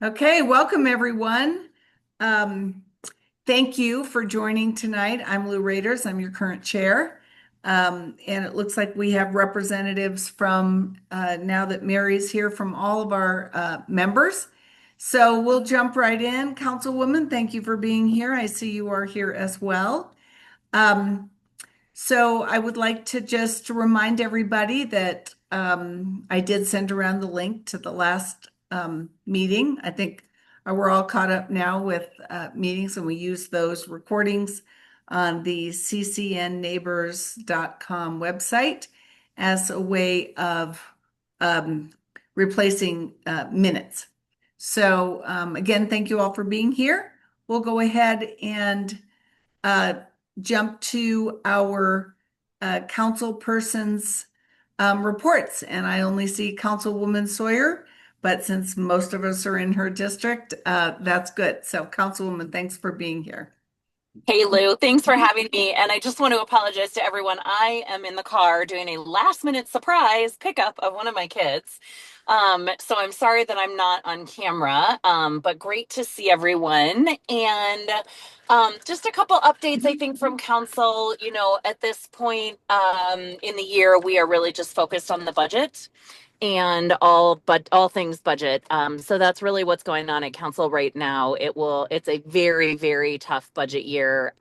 Okay, welcome everyone. Um, Thank you for joining tonight. I'm Lou Raiders. I'm your current chair. And it looks like we have representatives from, now that Mary's here, from all of our members. So we'll jump right in. Councilwoman, thank you for being here. I see you are here as well. Um, so I would like to just remind everybody that I did send around the link to the last meeting. I think we're all caught up now with meetings, and we use those recordings on the ccnneighbors.com website as a way of um, replacing minutes. So again, thank you all for being here. We'll go ahead and uh, jump to our council persons' reports. And I only see Councilwoman Sawyer, but since most of us are in her district, that's good. So Councilwoman, thanks for being here. Hey Lou, thanks for having me. And I just want to apologize to everyone. I am in the car doing a last minute surprise pickup of one of my kids. So I'm sorry that I'm not on camera, but great to see everyone. And just a couple updates, I think, from council. At this point in the year, we are really just focused on the budget and all things budget. So that's really what's going on at council right now. It's a very, very tough budget year.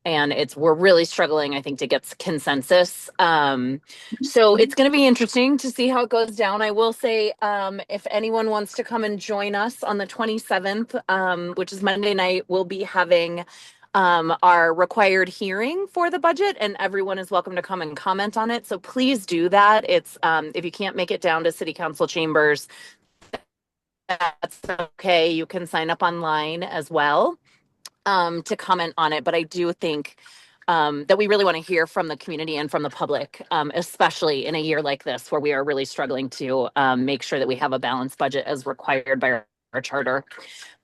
And we're really struggling, I think, to get consensus. So it's going to be interesting to see how it goes down. I will say, if anyone wants to come and join us on the 27th, which is Monday night, we'll be having our required hearing for the budget, and everyone is welcome to come and comment on it. So please do that. It's if you can't make it down to city council chambers, that's okay. You can sign up online as well to comment on it. But I do think that we really want to hear from the community and from the public, especially in a year like this where we are really struggling to make sure that we have a balanced budget as required by our charter.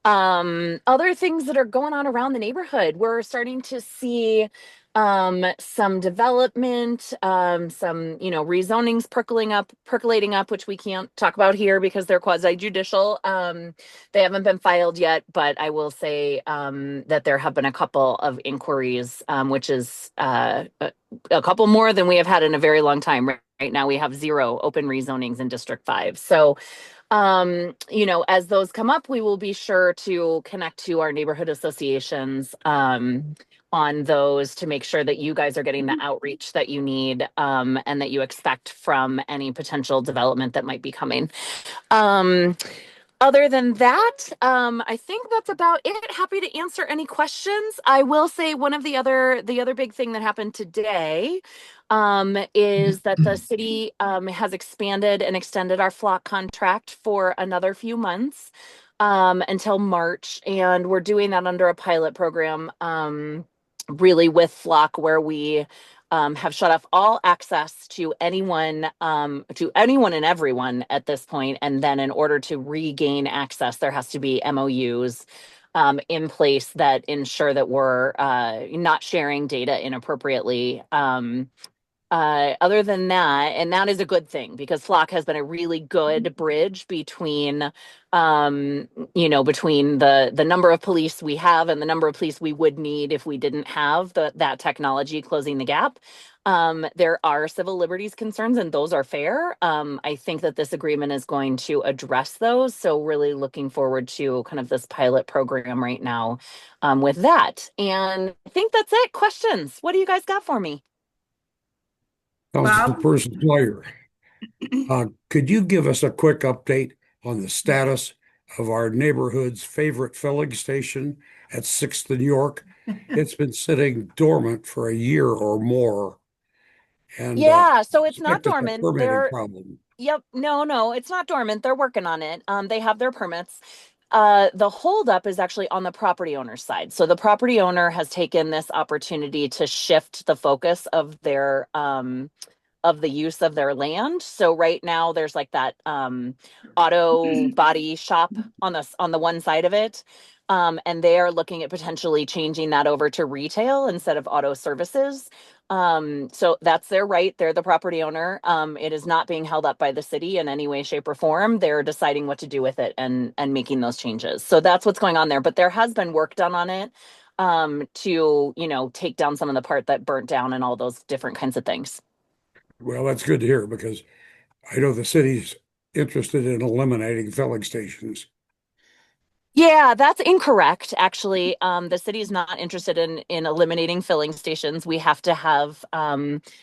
Other things that are going on around the neighborhood, we're starting to see some development, some, rezonings percolating up, which we can't talk about here because they're quasi judicial. They haven't been filed yet, but I will say that there have been a couple of inquiries, which is a couple more than we have had in a very long time. Right now, we have 0 open rezonings in District 5. So, as those come up, we will be sure to connect to our neighborhood associations on those to make sure that you guys are getting the outreach that you need and that you expect from any potential development that might be coming. Um, Other than that, I think that's about it. Happy to answer any questions. I will say one of the other big thing that happened today is that the city has expanded and extended our flock contract for another few months until March, and we're doing that under a pilot program, really with flock, where we have shut off all access to anyone and everyone at this point. And then in order to regain access, there has to be MOUs in place that ensure that we're not sharing data inappropriately. Other than that, and that is a good thing because Flock has been a really good bridge between, between the number of police we have and the number of police we would need if we didn't have that technology closing the gap. There are civil liberties concerns, and those are fair. I think that this agreement is going to address those. So really looking forward to kind of this pilot program right now with that. And I think that's it. Questions? What do you guys got for me? Bob? Councilperson Dwyer, could you give us a quick update on the status of our neighborhood's favorite filling station at 6th and York? It's been sitting dormant for a year or more, and Yeah, so it's not suspect it's a dormant. permitting problem. Yep, no, it's not dormant. They're working on it. They have their permits. The holdup is actually on the property owner's side. So the property owner has taken this opportunity to shift the focus of the use of their land. So right now there's like that auto body shop on the one side of it. And they are looking at potentially changing that over to retail instead of auto services. So that's their right. They're the property owner. It is not being held up by the city in any way, shape, or form. They're deciding what to do with it and making those changes. So that's what's going on there. But there has been work done on it to, take down some of the part that burnt down and all those different kinds of things. Well, that's good to hear because I know the city's interested in eliminating filling stations. Yeah, that's incorrect, actually. The city is not interested in eliminating filling stations. We have to have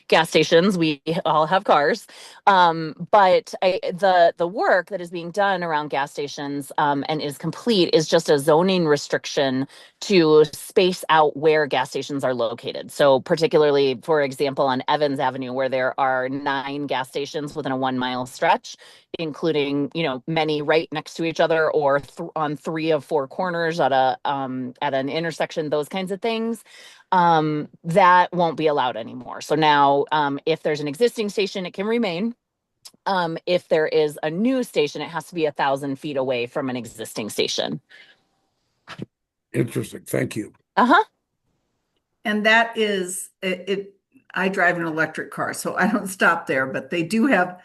gas stations. We all have cars. But the work that is being done around gas stations and is complete is just a zoning restriction to space out where gas stations are located. So particularly, for example, on Evans Avenue, where there are 9 gas stations within a 1 mile stretch, including many right next to each other or on 3 of 4 corners at an intersection, those kinds of things. That won't be allowed anymore. So now, if there's an existing station, it can remain. If there is a new station, it has to be 1,000 feet away from an existing station. Interesting. Thank you. Uh-huh. And that is I drive an electric car, so I don't stop there, but they do have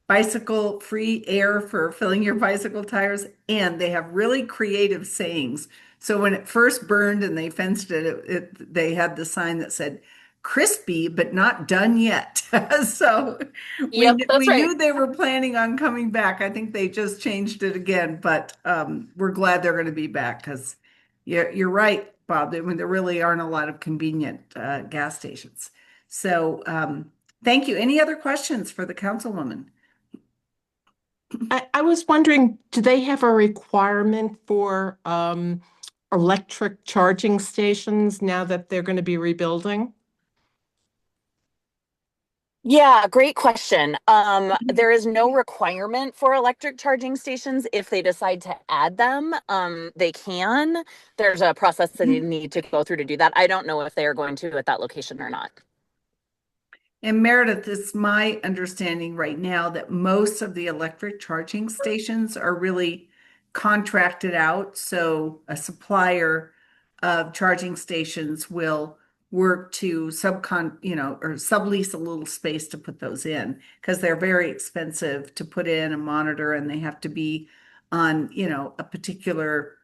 bicycle free air for filling your bicycle tires, and they have really creative sayings. So when it first burned and they fenced they had the sign that said crispy but not done yet. So Yep, that's we right. knew they were planning on coming back. I think they just changed it again, but we're glad they're going to be back because you're right, Bob. I mean, there really aren't a lot of convenient gas stations. So thank you. Any other questions for the councilwoman? I was wondering, do they have a requirement for electric charging stations now that they're going to be rebuilding? Yeah, great question. There is no requirement for electric charging stations. If they decide to add them, they can. There's a process that they need to go through to do that. I don't know if they are going to at that location or not. And Meredith, it's my understanding right now that most of the electric charging stations are really contracted out. So a supplier of charging stations will work to or sublease a little space to put those in because they're very expensive to put in and monitor, and they have to be on, a particular,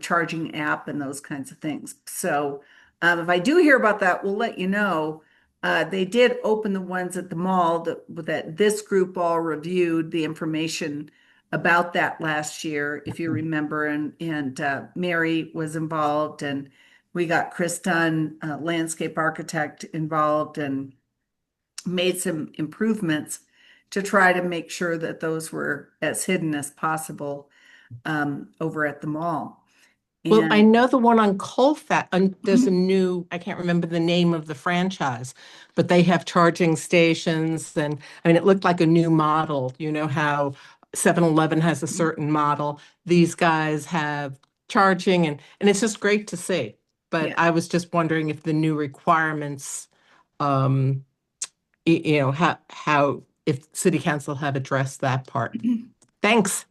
charging app and those kinds of things. So if I do hear about that, we'll let you know. They did open the ones at the mall that this group all reviewed the information about that last year, if you remember, and Mary was involved, and we got Chris Dunn, landscape architect, involved and made some improvements to try to make sure that those were as hidden as possible over at the mall. Well, I And know the one on Colfax, there's a new, I can't remember the name of the franchise, but they have charging stations. And I mean, it looked like a new model. You know how 7-Eleven has a certain model. These guys have charging, and it's just great to see. But yeah. I was just wondering if the new requirements, um, how if city council have addressed that part. Thanks.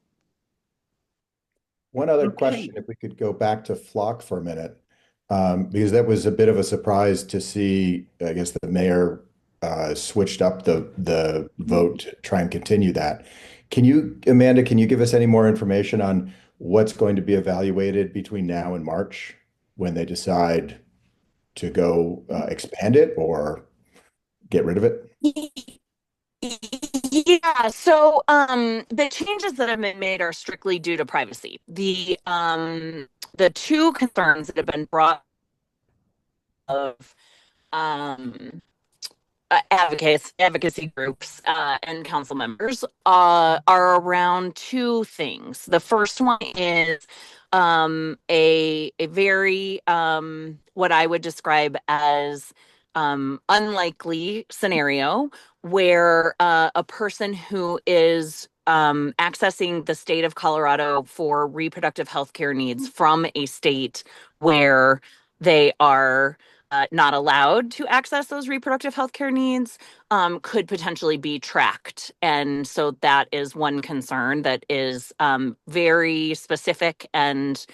One other Okay. question, if we could go back to Flock for a minute, because that was a bit of a surprise to see, I guess the mayor switched up the vote to try and continue that. Amanda, can you give us any more information on what's going to be evaluated between now and March when they decide to go expand it or get rid of it? Yeah, so the changes that have been made are strictly due to privacy. The two concerns that have been brought of um advocacy groups and council members are around two things. The first one is a very what I would describe as unlikely scenario where a person who is accessing the state of Colorado for reproductive health care needs from a state where they are not allowed to access those reproductive health care needs could potentially be tracked. And so that is one concern that is very specific and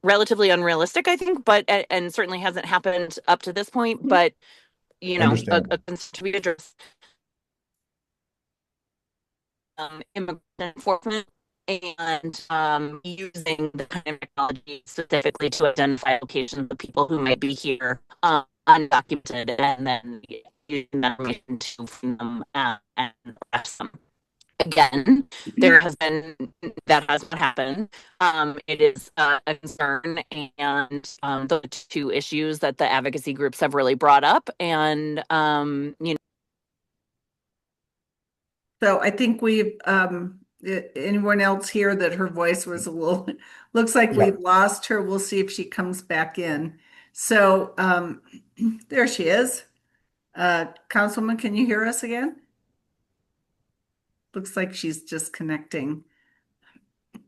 relatively unrealistic, I think, but and certainly hasn't happened up to this point, but a Understandable. concern to be addressed. Immigrant enforcement and using the kind of technology specifically to identify locations of people who might be here undocumented and then using that information to find them and arrest them. Again, there has been that has not happened. It is a concern, and the two issues that the advocacy groups have really brought up, and So I think we've, anyone else here that her voice was a little, looks like Yeah. we've lost her. We'll see if she comes back in. So there she is. Councilman, can you hear us again? Looks like she's just connecting.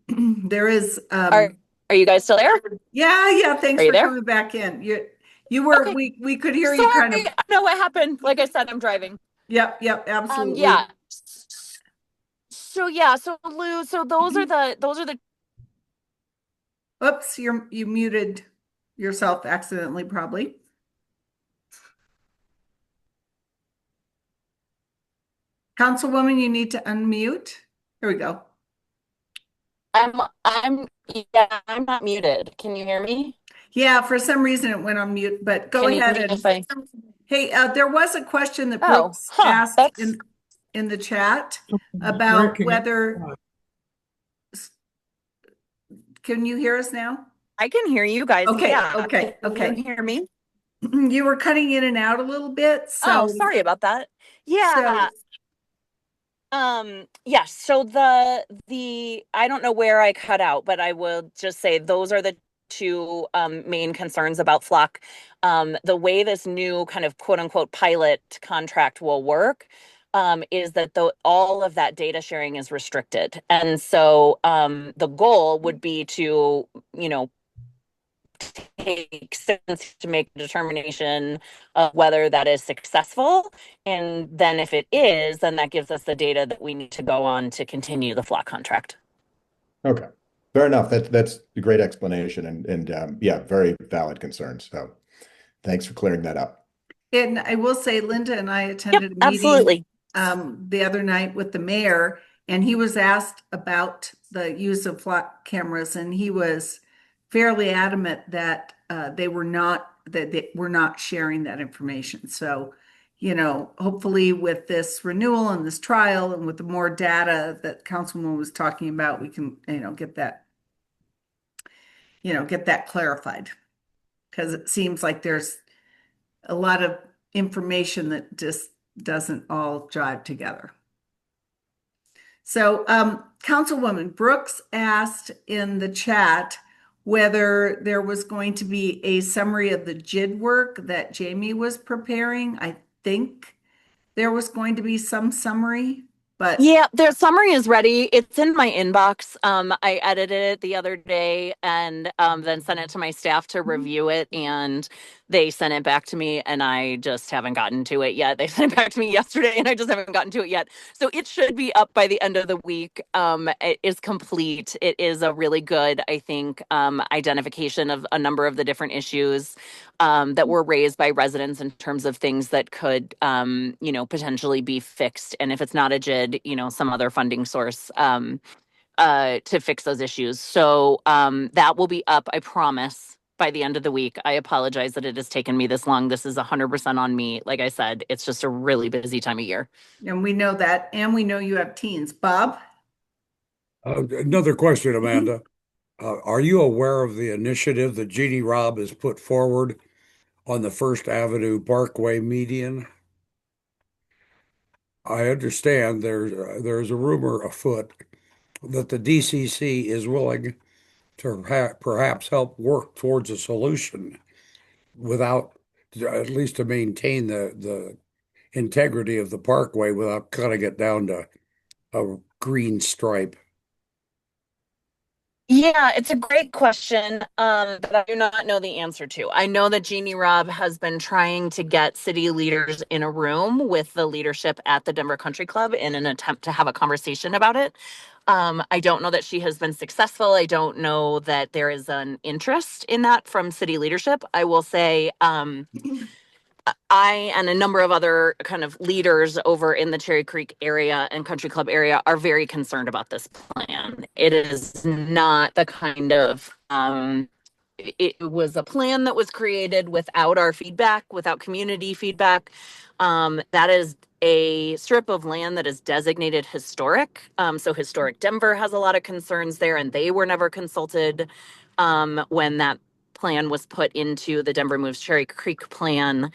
There is, are you guys still there? yeah, thanks Are you for there? coming back in. You were, Okay. we could hear you Sorry, kind of, I don't know what happened. Like I said, I'm driving. yep, absolutely. Yeah. So yeah, so Lou, so those are the Oops, you muted yourself accidentally, probably. Councilwoman, you need to unmute. Here we go. I'm yeah, I'm not muted. Can you hear me? Yeah, for some reason it went on mute, but go Can you hear ahead me and if I hey, there was a question that Oh, Brooks huh. asked That's in the chat about Breaking up. whether, can you hear us now? I can hear you guys. Okay, Yeah. okay, Can you okay. hear me? You were cutting in and out a little bit, Oh, so sorry about that. so Yeah. Yes, so the I don't know where I cut out, but I will just say those are the two main concerns about Flock. The way this new kind of quote unquote pilot contract will work is that all of that data sharing is restricted. And so the goal would be to, take steps to make a determination of whether that is successful. And then if it is, then that gives us the data that we need to go on to continue the flock contract. Okay. Fair enough. That's a great explanation and yeah, very valid concerns. So thanks for clearing that up. and I will say Linda and I Yep, attended a meeting absolutely. the other night with the mayor, and he was asked about the use of flock cameras, and he was fairly adamant that they were not sharing that information. So, hopefully with this renewal and this trial and with the more data that Councilman was talking about, we can, get that clarified. Because it seems like there's a lot of information that just doesn't all jive together. So, Councilwoman Brooks asked in the chat whether there was going to be a summary of the JID work that Jamie was preparing. I think there was going to be some summary, but Yeah, their summary is ready. It's in my inbox. I edited it the other day and then sent it to my staff to review it, and they sent it back to me, and I just haven't gotten to it yet. They sent it back to me yesterday, and I just haven't gotten to it yet. So it should be up by the end of the week. It is complete. It is a really good, I think, identification of a number of the different issues that were raised by residents in terms of things that could, potentially be fixed. And if it's not a JID, some other funding source to fix those issues. So that will be up, I promise, by the end of the week. I apologize that it has taken me this long. This is 100% on me. Like I said, it's just a really busy time of year. and we know that, and we know you have teens. Bob? Another question, Mhm. Amanda. Are you aware of the initiative that Jeannie Robb has put forward on the First Avenue Parkway median? I understand there's a rumor afoot that the DCC is willing to perhaps help work towards a solution without, at least to maintain the integrity of the parkway without cutting it down to a green stripe. Yeah, it's a great question that I do not know the answer to. I know that Jeannie Robb has been trying to get city leaders in a room with the leadership at the Denver Country Club in an attempt to have a conversation about it. I don't know that she has been successful. I don't know that there is an interest in that from city leadership. I will say, I and a number of other kind of leaders over in the Cherry Creek area and Country Club area are very concerned about this plan. It is not the kind of it was a plan that was created without our feedback, without community feedback. That is a strip of land that is designated historic. So Historic Denver has a lot of concerns there, and they were never consulted when that plan was put into the Denver Moves Cherry Creek plan.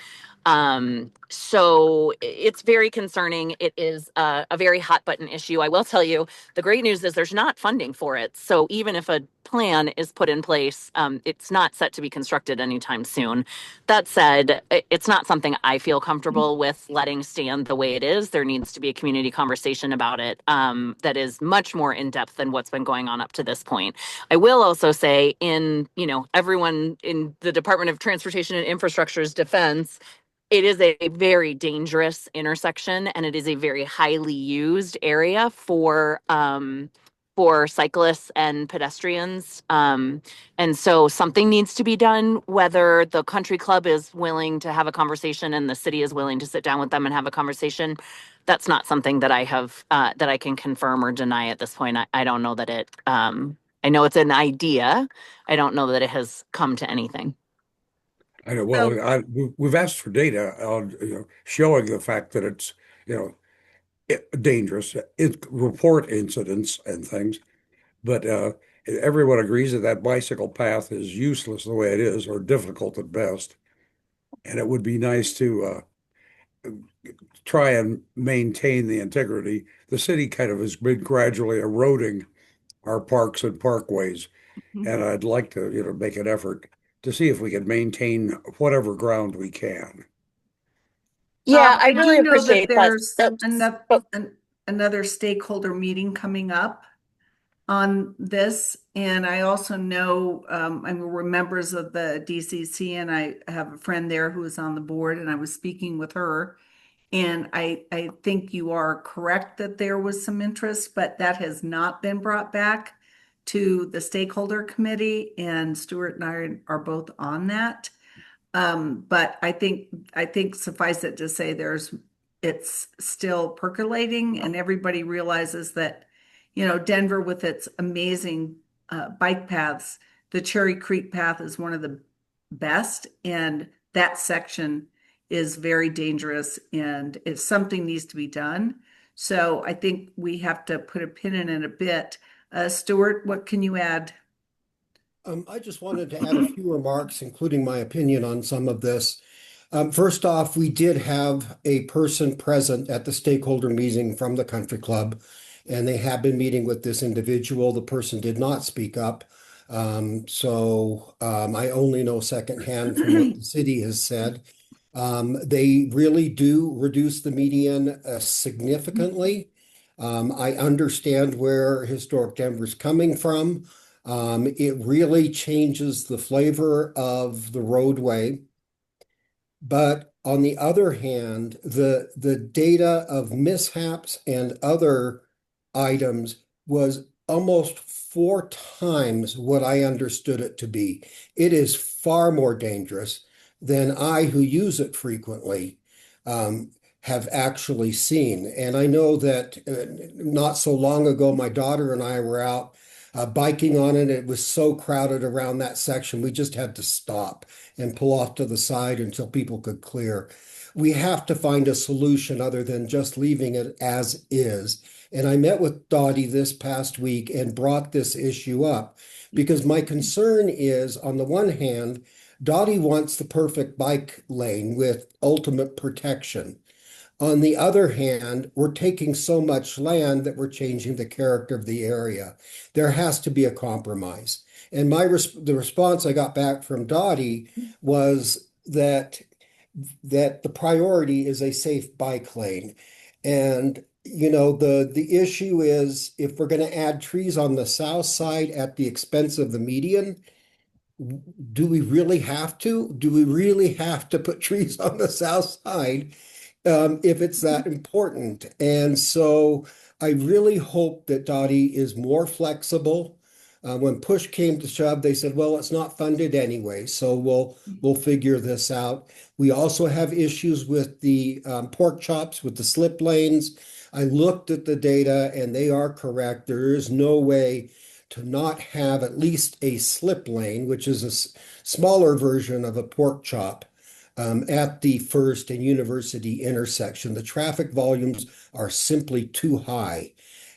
So it's very concerning. It is a very hot button issue. I will tell you, the great news is there's not funding for it. So even if a plan is put in place, it's not set to be constructed anytime soon. That said, it's not something I feel comfortable with letting stand the way it is. There needs to be a community conversation about it that is much more in depth than what's been going on up to this point. I will also say, everyone in the Department of Transportation and Infrastructure's defense, it is a very dangerous intersection, and it is a very highly used area for cyclists and pedestrians. And so something needs to be done. Whether the country club is willing to have a conversation and the city is willing to sit down with them and have a conversation, that's not something that I have that I can confirm or deny at this point. I don't know that it. I know it's an idea. I don't know that it has come to anything. I know, So, well, we've asked for data on, showing the fact that it's, you know, dangerous, report incidents and things, but everyone agrees that that bicycle path is useless the way it is, or difficult at best. And it would be nice to try and maintain the integrity. The city kind of has been gradually eroding our parks and parkways, and I'd like to, make an effort to see if we can maintain whatever ground we can. Yeah, I I really do know that appreciate that. there's another stakeholder meeting coming up on this. And I also know, I mean, we're members of the DCC, and I have a friend there who is on the board, and I was speaking with her. And I think you are correct that there was some interest, but that has not been brought back to the stakeholder committee, and Stuart and I are both on that. But I think suffice it to say it's still percolating, and everybody realizes that, Denver with its amazing bike paths, the Cherry Creek path is one of the best, and that section is very dangerous, and if something needs to be done. So I think we have to put a pin in it a bit. Stuart, what can you add? I just wanted to add a few remarks, including my opinion on some of this. First off, we did have a person present at the stakeholder meeting from the country club, and they have been meeting with this individual. The person did not speak up. I only know secondhand from what the city has said. They really do reduce the median significantly. I understand where Historic Denver's coming from. It really changes the flavor of the roadway. But on the other hand, the data of mishaps and other items was almost 4 times what I understood it to be. It is far more dangerous than I, who use it frequently, have actually seen. And I know that not so long ago, my daughter and I were out biking on it. It was so crowded around that section, we just had to stop and pull off to the side until people could clear. We have to find a solution other than just leaving it as is. And I met with Dottie this past week and brought this issue up because my concern is, on the one hand, Dottie wants the perfect bike lane with ultimate protection. On the other hand, we're taking so much land that we're changing the character of the area. There has to be a compromise. And the response I got back from Dottie was that the priority is a safe bike lane. And the issue is if we're going to add trees on the south side at the expense of the median, do we really have to? Do we really have to put trees on the south side if it's that important? And so I really hope that Dottie is more flexible. When push came to shove, they said, "Well, it's not funded anyway, so we'll figure this out." We also have issues with the pork chops with the slip lanes. I looked at the data, and they are correct. There is no way to not have at least a slip lane, which is a smaller version of a pork chop at the First and University intersection. The traffic volumes are simply too high.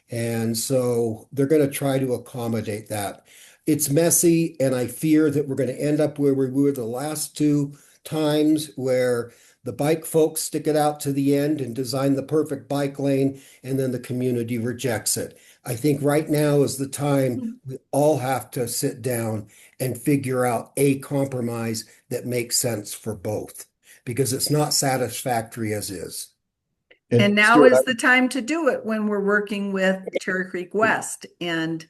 And so they're going to try to accommodate that. It's messy, and I fear that we're going to end up where we were the last two times, where the bike folks stick it out to the end and design the perfect bike lane, and then the community rejects it. I think right now is the time we all have to sit down and figure out a compromise that makes sense for both, because it's not satisfactory as is. And And now Stuart, is the time to do it when we're working with Cherry Creek West. And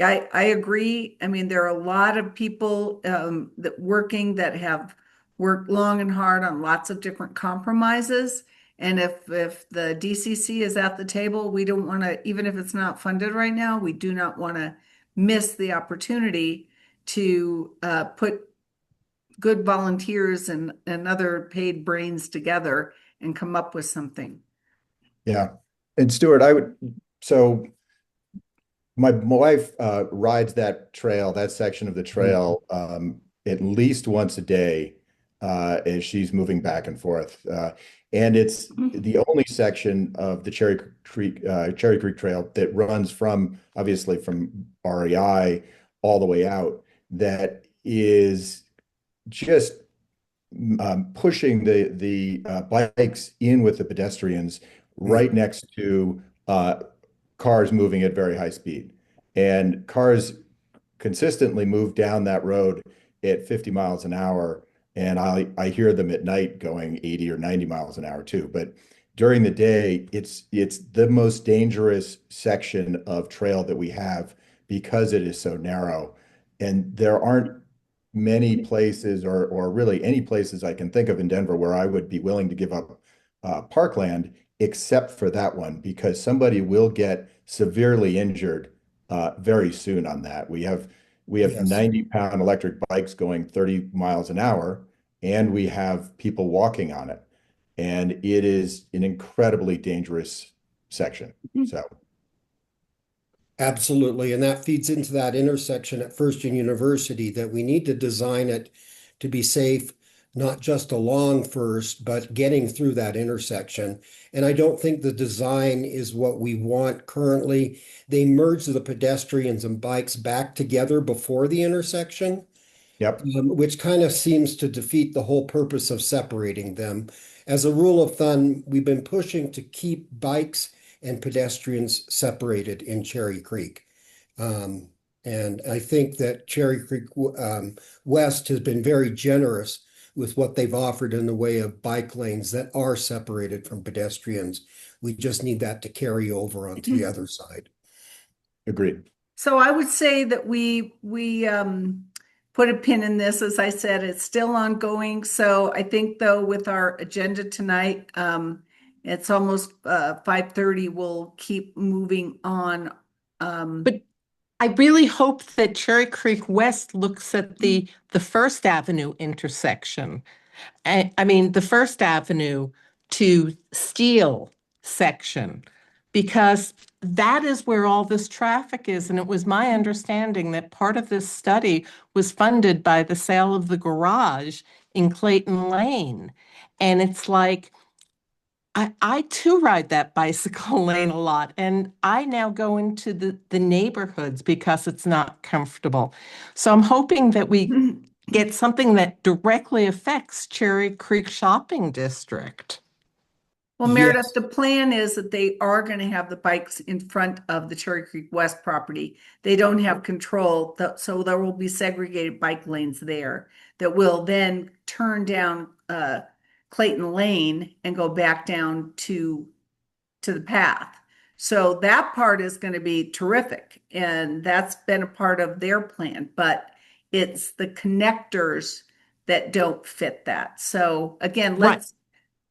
I agree. I mean, there are a lot of people that have worked long and hard on lots of different compromises. And if the DCC is at the table, we don't want to, even if it's not funded right now, we do not want to miss the opportunity to put good volunteers and other paid brains together and come up with something. yeah. And Stuart, so my wife rides that trail, that section of the trail, at least once a day as she's moving back and forth. And it's the only section of the Cherry Creek Trail that runs obviously from REI all the way out, that is just pushing the bikes in with the pedestrians right next to cars moving at very high speed. And cars consistently move down that road at 50 miles an hour. And I hear them at night going 80 or 90 miles an hour too. But during the day, it's the most dangerous section of trail that we have because it is so narrow. And there aren't many places or really any places I can think of in Denver where I would be willing to give up parkland except for that one, because somebody will get severely injured very soon on that. We have Yes. 90-pound electric bikes going 30 miles an hour, and we have people walking on it. And it is an incredibly dangerous section. So Absolutely. And that feeds into that intersection at First and University, that we need to design it to be safe, not just along First, but getting through that intersection. And I don't think the design is what we want currently. They merge the pedestrians and bikes back together before the intersection, yep, which kind of seems to defeat the whole purpose of separating them. As a rule of thumb, we've been pushing to keep bikes and pedestrians separated in Cherry Creek. Um, and I think that Cherry Creek West has been very generous with what they've offered in the way of bike lanes that are separated from pedestrians. We just need that to carry over onto the other side. agreed. So I would say that we put a pin in this. As I said, it's still ongoing. So I think though with our agenda tonight, it's almost 5:30. We'll keep moving on. But I really hope that Cherry Creek West looks at the First Avenue intersection. I mean, the First Avenue to Steel section, because that is where all this traffic is. And it was my understanding that part of this study was funded by the sale of the garage in Clayton Lane. And it's like, I too ride that bicycle lane a lot, and I now go into the neighborhoods because it's not comfortable. So I'm hoping that we get something that directly affects Cherry Creek Shopping District. Well, Meredith, Yes. the plan is that they are going to have the bikes in front of the Cherry Creek West property. They don't have control, so there will be segregated bike lanes there that will then turn down Clayton Lane and go back down to to the path. So that part is going to be terrific. And that's been a part of their plan, but it's the connectors that don't fit that. So again, Right, let's,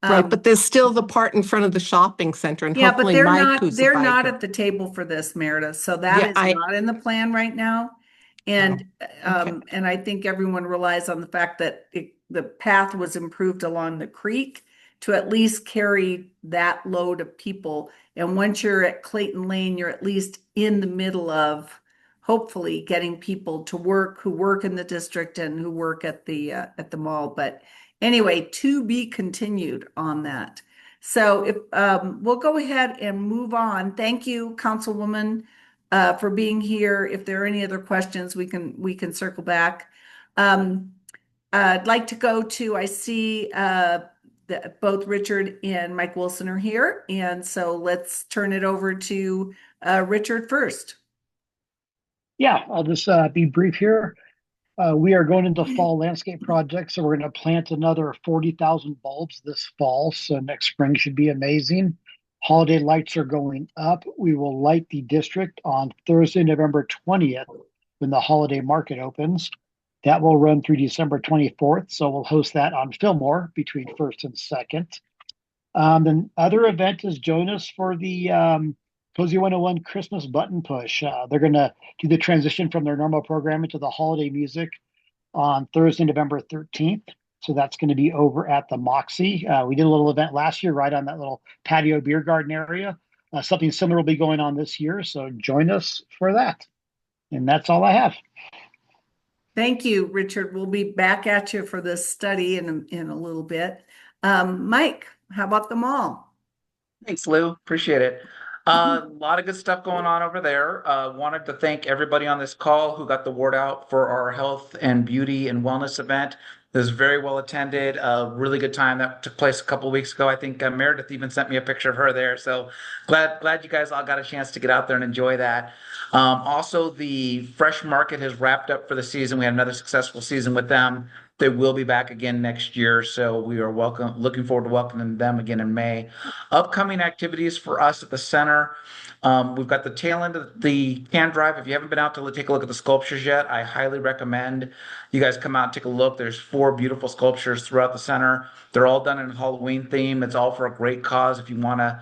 right. But there's still the part in front of the shopping center, and yeah, but hopefully Mike, who's a they're not biker. at the table for this, Meredith. So that Yeah, is not in the plan right now. oh, And okay. and I think everyone relies on the fact that the path was improved along the creek to at least carry that load of people. And once you're at Clayton Lane, you're at least in the middle of hopefully getting people to work who work in the district and who work at the mall. But anyway, to be continued on that. So if we'll go ahead and move on. Thank you, Councilwoman, for being here. If there are any other questions, we can circle back. Um, I'd like to go to, I see that both Richard and Mike Wilson are here, and so let's turn it over to Richard first. Yeah, I'll just be brief here. We are going into fall landscape project, so we're going to plant another 40,000 bulbs this fall. So next spring should be amazing. Holiday lights are going up. We will light the district on Thursday, November 20th, when the holiday market opens. That will run through December 24th. So we'll host that on Fillmore between 1st and 2nd. Then other event is join us for the Cozy 101 Christmas button push. They're going to do the transition from their normal programming to the holiday music on Thursday, November 13th. So that's going to be over at the Moxie. We did a little event last year right on that little patio beer garden area. Something similar will be going on this year. So join us for that. And that's all I have. Thank you, Richard. We'll be back at you for this study in a little bit. Mike, how about the mall? Thanks, Lou. Appreciate it. A lot of good stuff going on over there. Wanted to thank everybody on this call who got the word out for our health and beauty and wellness event. It was very well attended. A really good time that took place a couple of weeks ago. I think Meredith even sent me a picture of her there. So glad you guys all got a chance to get out there and enjoy that. Also, the Fresh Market has wrapped up for the season. We had another successful season with them. They will be back again next year, so we are looking forward to welcoming them again in May. Upcoming activities for us at the center. We've got the tail end of the can drive. If you haven't been out to take a look at the sculptures yet, I highly recommend you guys come out and take a look. There's 4 beautiful sculptures throughout the center. They're all done in Halloween theme. It's all for a great cause. If you want to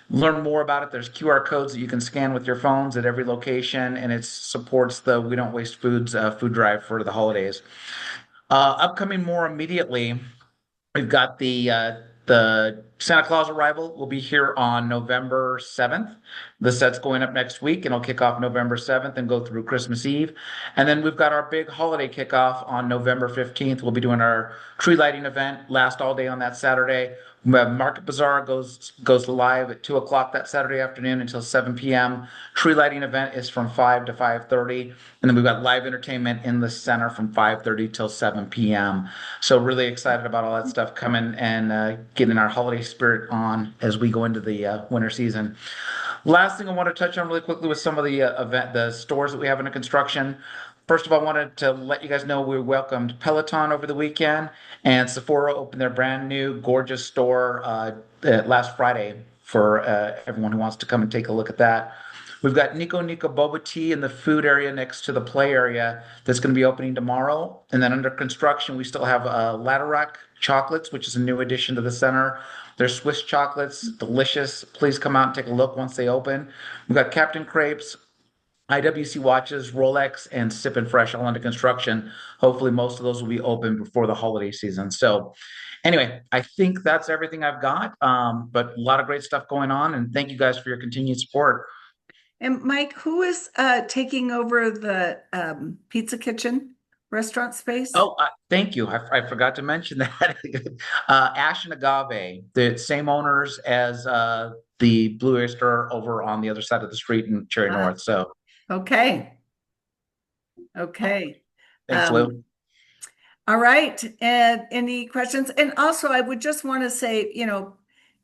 learn more about it, there's QR codes that you can scan with your phones at every location, and it supports the We Don't Waste Foods food drive for the holidays. Upcoming more immediately, we've got the Santa Claus arrival will be here on November 7th. The set's going up next week and it'll kick off November 7th and go through Christmas Eve. And then we've got our big holiday kickoff on November 15th. We'll be doing our tree lighting event, last all day on that Saturday. Market Bazaar goes live at 2 o'clock that Saturday afternoon until 7 p.m. Tree lighting event is from 5 to 5:30. And then we've got live entertainment in the center from 5:30 till 7 p.m. So really excited about all that stuff coming and getting our holiday spirit on as we go into the winter season. Last thing I want to touch on really quickly with some of the stores that we have under construction. First of all, I wanted to let you guys know we welcomed Peloton over the weekend, and Sephora opened their brand new gorgeous store last Friday for everyone who wants to come and take a look at that. We've got Nico Nico Boba Tea in the food area next to the play area that's going to be opening tomorrow. And then under construction, we still have Laderack Chocolates, which is a new addition to the center. They're Swiss chocolates, delicious. Please come out and take a look once they open. We've got Captain Crepes, IWC watches, Rolex, and Sip and Fresh all under construction. Hopefully, most of those will be open before the holiday season. So, anyway, I think that's everything I've got. But a lot of great stuff going on, and thank you guys for your continued support. And Mike, who is taking over the Pizza Kitchen restaurant space? Oh, thank you. I forgot to mention that. Ash and Agave, the same owners as the Blue Oyster over on the other side of the street in Cherry Ah, North. So okay. Okay. thanks, Lou. All right. And any questions? And also, I would just want to say,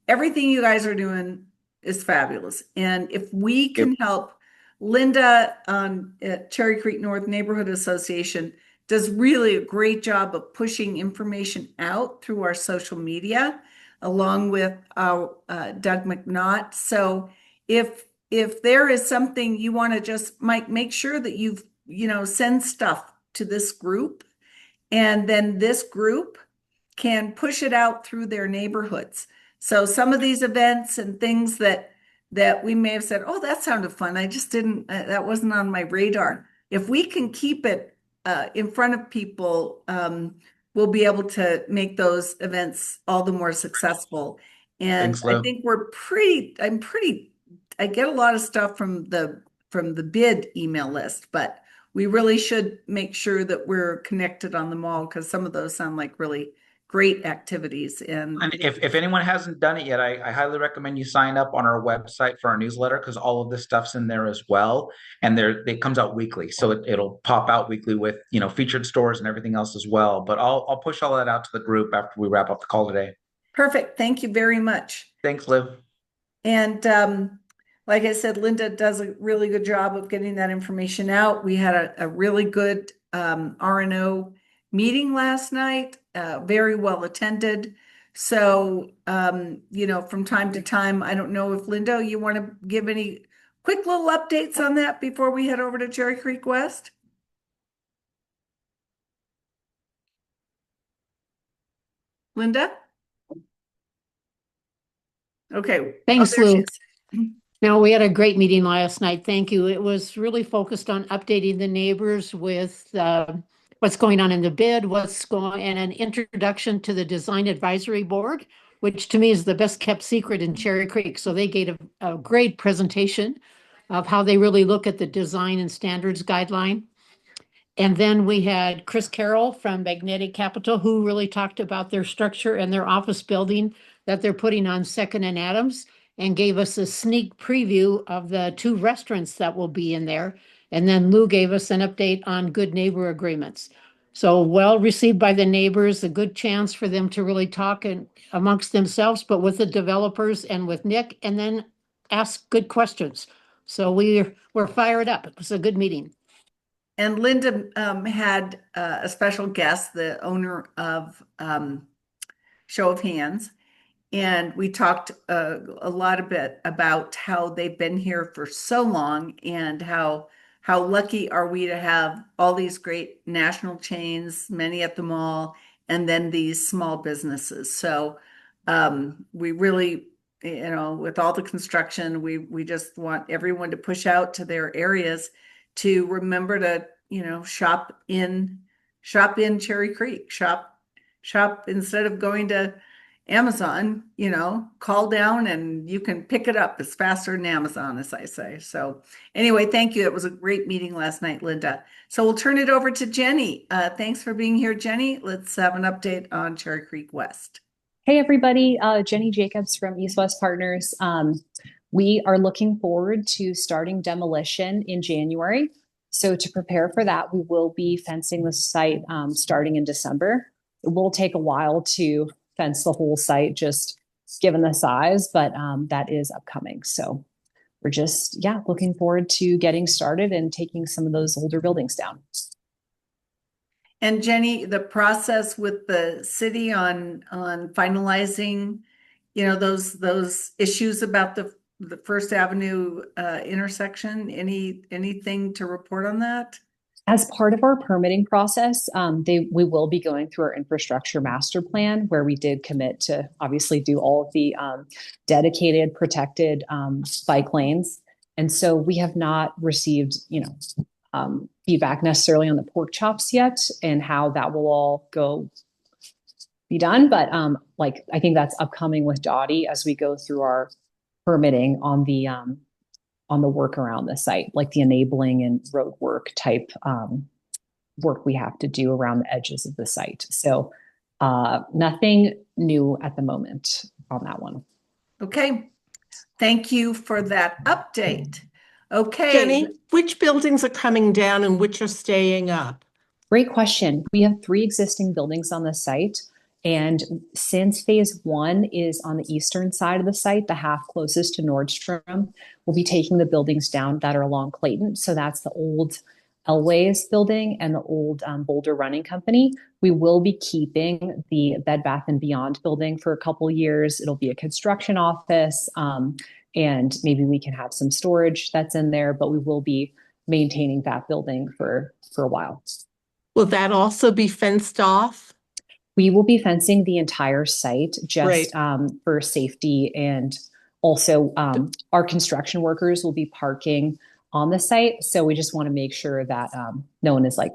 everything you guys are doing is fabulous. And if we Yep. can help, Linda at Cherry Creek North Neighborhood Association does really a great job of pushing information out through our social media. along with Doug McNaught. So if there is something you want to just make sure that send stuff to this group, and then this group can push it out through their neighborhoods. So some of these events and things that we may have said, oh, that sounded fun. I just didn't, that wasn't on my radar. If we can keep it in front of people, we'll be able to make those events all the more successful. And Thanks, I Lou. think I get a lot of stuff from the bid email list, but we really should make sure that we're connected on them all, because some of those sound like really great activities. And And if anyone hasn't done it yet, I highly recommend you sign up on our website for our newsletter, because all of this stuff's in there as well. And it comes out weekly. So it'll pop out weekly with, featured stores and everything else as well. But I'll push all that out to the group after we wrap up the call today. perfect. Thank you very much. Thanks, Lou. And like I said, Linda does a really good job of getting that information out. We had a really good R&O meeting last night, very well attended. So, from time to time, I don't know if Linda, you want to give any quick little updates on that before we head over to Cherry Creek West? Linda? Okay. Thanks, There she Lou. is. Now, we had a great meeting last night. Thank you. It was really focused on updating the neighbors with what's going on in the bid, and an introduction to the Design Advisory Board, which to me is the best kept secret in Cherry Creek. So they gave a great presentation of how they really look at the design and standards guideline. And then we had Chris Carroll from Magnetic Capital, who really talked about their structure and their office building that they're putting on Second and Adams, and gave us a sneak preview of the 2 restaurants that will be in there. And then Lou gave us an update on good neighbor agreements. So well received by the neighbors, a good chance for them to really talk amongst themselves, but with the developers and with Nick, and then ask good questions. So we're fired up. It was a good meeting. And Linda had a special guest, the owner of Show of Hands. And we talked a lot about how they've been here for so long, and how lucky are we to have all these great national chains, many at the mall, and then these small businesses. So we really, with all the construction, we just want everyone to push out to their areas to remember to, shop in Cherry Creek, shop instead of going to Amazon, call down and you can pick it up. It's faster than Amazon, as I say. So anyway, thank you. It was a great meeting last night, Linda. So we'll turn it over to Jenny. Thanks for being here, Jenny. Let's have an update on Cherry Creek West. Hey, everybody. Jenny Jacobs from East West Partners. We are looking forward to starting demolition in January. So to prepare for that, we will be fencing the site starting in December. It will take a while to fence the whole site, just given the size, but that is upcoming. So we're just, looking forward to getting started and taking some of those older buildings down. And Jenny, the process with the city on finalizing, those issues about the First Avenue intersection, anything to report on that? As part of our permitting process, we will be going through our infrastructure master plan, where we did commit to obviously do all of the dedicated, protected bike lanes. And so we have not received, feedback necessarily on the pork chops yet and how that will all be done. But I think that's upcoming with Dottie as we go through our permitting on the work around the site, like the enabling and road work type work we have to do around the edges of the site. So nothing new at the moment on that one. Okay. Thank you for that update. Okay. Jenny, which buildings are coming down and which are staying up? Great question. We have 3 existing buildings on the site. And since phase 1 is on the eastern side of the site, the half closest to Nordstrom, we'll be taking the buildings down that are along Clayton. So that's the old Elway's building and the old Boulder Running Company. We will be keeping the Bed Bath & Beyond building for a couple years. It'll be a construction office, and maybe we can have some storage that's in there, but we will be maintaining that building for a while. Will that also be fenced off? We will be fencing the entire site just Right. For safety, and also our construction workers will be parking on the site. So we just want to make sure that no one is like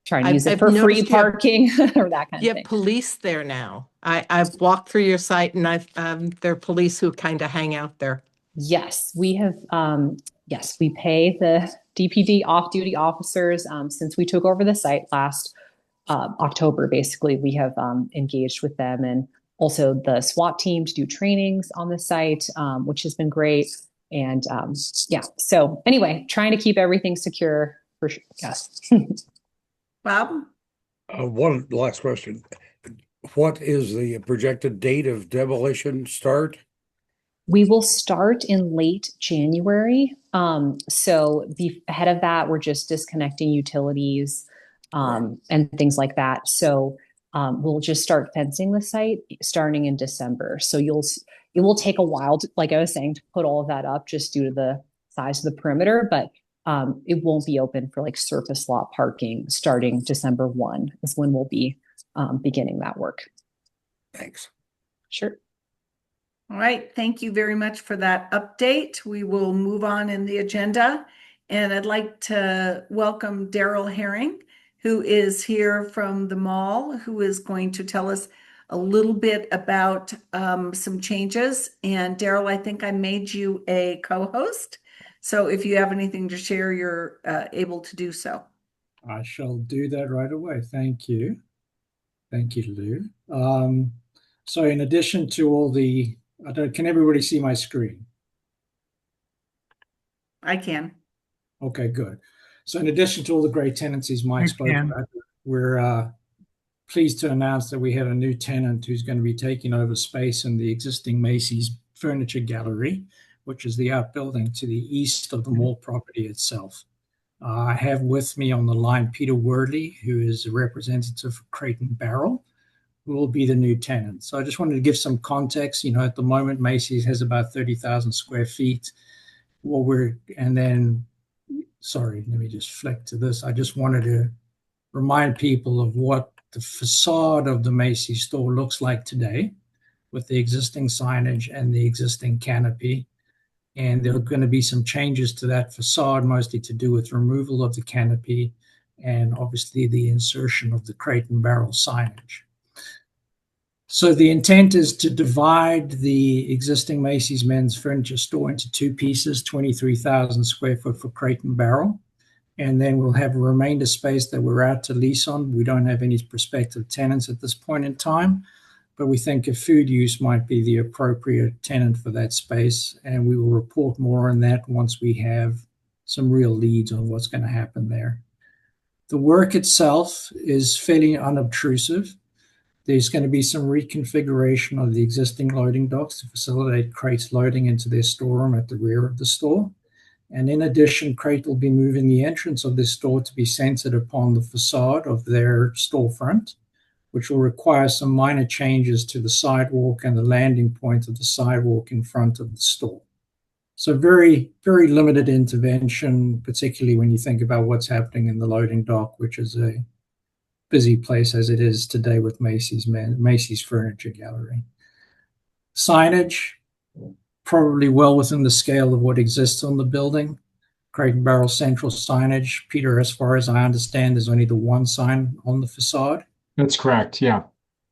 trying to use it I've for free noticed you have- parking or that kind You of thing. have police there now. I've walked through your site, and there are police who kind of hang out there. Yes, we have. Yes, we pay the DPD off-duty officers since we took over the site last October. Basically, we have engaged with them, and also the SWAT team to do trainings on the site, which has been great. And yeah, so anyway, trying to keep everything secure for sure. Yes. Bob? One last question. What is the projected date of demolition start? We will start in late January. So ahead of that, we're just disconnecting utilities and things like that. So we'll just start fencing the site starting in December. So it will take a while, like I was saying, to put all of that up just due to the size of the perimeter, but it won't be open for like surface lot parking starting December 1 is when we'll be beginning that work. Thanks. Sure. All right, thank you very much for that update. We will move on in the agenda. And I'd like to welcome Daryl Herring, who is here from the mall, who is going to tell us a little bit about some changes. And Daryl, I think I made you a co-host. So if you have anything to share, you're able to do so. I shall do that right away. Thank you. Thank you, Lou. So in addition to all the, can everybody see my screen? I can. Okay, good. So in addition to all the great tenancies Mike spoke about, we're pleased to announce that we have a new tenant who's going to be taking over space in the existing Macy's Furniture Gallery, which is the outbuilding to the east of the mall property itself. I have with me on the line Peter Wordley, who is a representative for Crate and Barrel, who will be the new tenant. So I just wanted to give some context. You know, at the moment, Macy's has about 30,000 square feet. Sorry, let me just flick to this. I just wanted to remind people of what the facade of the Macy's store looks like today with the existing signage and the existing canopy. And there are going to be some changes to that facade, mostly to do with removal of the canopy and obviously the insertion of the Crate and Barrel signage. So the intent is to divide the existing Macy's men's furniture store into two pieces, 23,000 square foot for Crate and Barrel. And then we'll have a remainder space that we're out to lease on. We don't have any prospective tenants at this point in time, but we think a food use might be the appropriate tenant for that space. And we will report more on that once we have some real leads on what's going to happen there. The work itself is fairly unobtrusive. There's going to be some reconfiguration of the existing loading docks to facilitate Crate's loading into their storeroom at the rear of the store. And in addition, Crate will be moving the entrance of this store to be centered upon the facade of their storefront, which will require some minor changes to the sidewalk and the landing point of the sidewalk in front of the store. So very, very limited intervention, particularly when you think about what's happening in the loading dock, which is a busy place as it is today with Macy's Furniture Gallery. Signage, probably well within the scale of what exists on the building. Crate and Barrel central signage. Peter, as far as I understand, there's only the one sign on the facade. That's correct, yeah.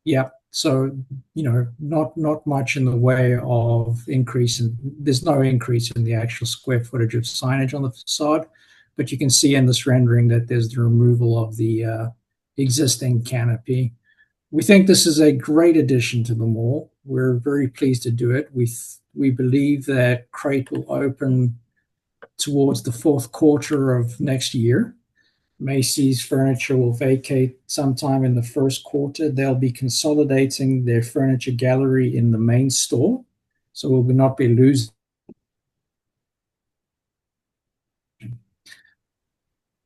Yeah, so, you know, not much in the way of there's no increase in the actual square footage of signage on the facade, but you can see in this rendering that there's the removal of the existing canopy. We think this is a great addition to the mall. We're very pleased to do it. We believe that Crate will open towards the fourth quarter of next year. Macy's Furniture will vacate sometime in the first quarter. They'll be consolidating their furniture gallery in the main store, so we will not be losing.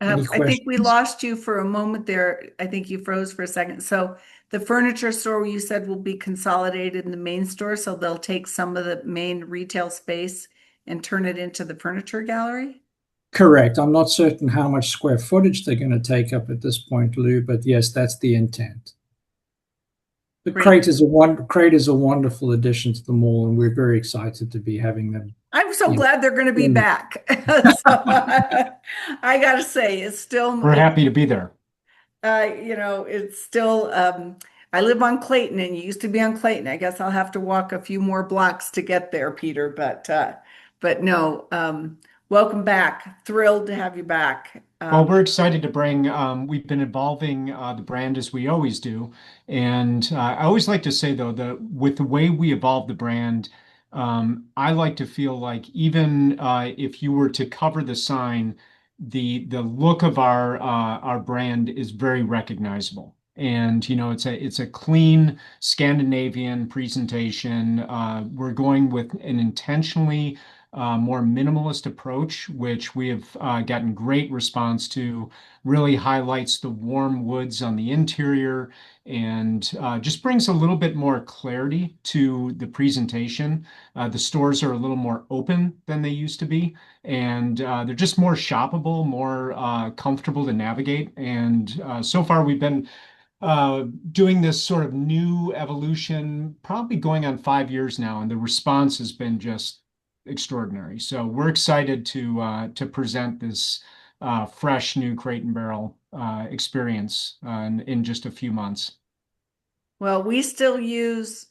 Any I think we questions? lost you for a moment there. I think you froze for a second. So the furniture store you said will be consolidated in the main store, so they'll take some of the main retail space and turn it into the furniture gallery? Correct. I'm not certain how much square footage they're going to take up at this point, Lou, but yes, that's the intent. The Great. crate is a wonderful addition to the mall, and we're very excited to be having them. I'm so You know, glad they're going to be in- back. So I gotta say, it's still, We're happy to be there. it's still, I live on Clayton and you used to be on Clayton. I guess I'll have to walk a few more blocks to get there, Peter, but no, welcome back. Thrilled to have you back. Well, we're excited to bring, we've been evolving the brand as we always do. And I always like to say, though, that with the way we evolve the brand, I like to feel like even if you were to cover the sign, the look of our brand is very recognizable. And it's a clean Scandinavian presentation. We're going with an intentionally more minimalist approach, which we have gotten great response to, really highlights the warm woods on the interior and just brings a little bit more clarity to the presentation. The stores are a little more open than they used to be, and they're just more shoppable, more comfortable to navigate. And so far, we've been doing this sort of new evolution, probably going on 5 years now, and the response has been just extraordinary. So we're excited to present this fresh new Crate and Barrel experience in just a few months. Well, we still use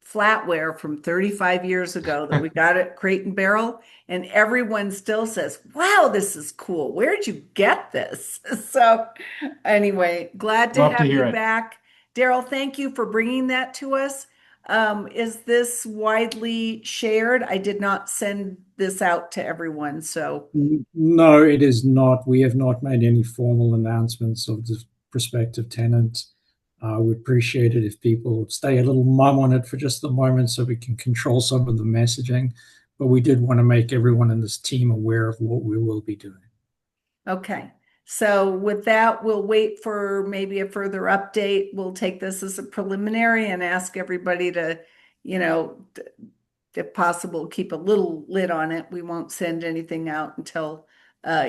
flatware from 35 years ago that we got at Crate and Barrel, and everyone still says, "Wow, this is cool. Where'd you get this?" So, anyway, glad to Love to have hear you it. back. Daryl, thank you for bringing that to us. Is this widely shared? I did not send this out to everyone, so No, it is not. We have not made any formal announcements of the prospective tenant. We appreciate it if people stay a little mum on it for just a moment so we can control some of the messaging. But we did want to make everyone in this team aware of what we will be doing. okay. So with that, we'll wait for maybe a further update. We'll take this as a preliminary and ask everybody to, if possible, keep a little lid on it. We won't send anything out until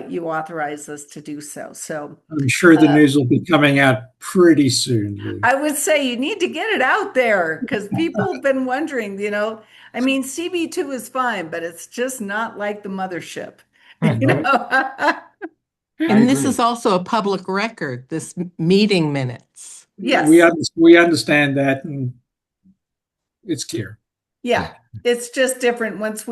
you authorize us to do so. So I'm sure the uh, news will be coming out pretty soon, Lou. I would say you need to get it out there because people have been wondering, I mean, CB2 is fine, but it's just not like the mothership. You Right. know? I And this agree. is also a public record, this meeting minutes. Yes. We understand that, and it's clear. Yeah, it's just different. Once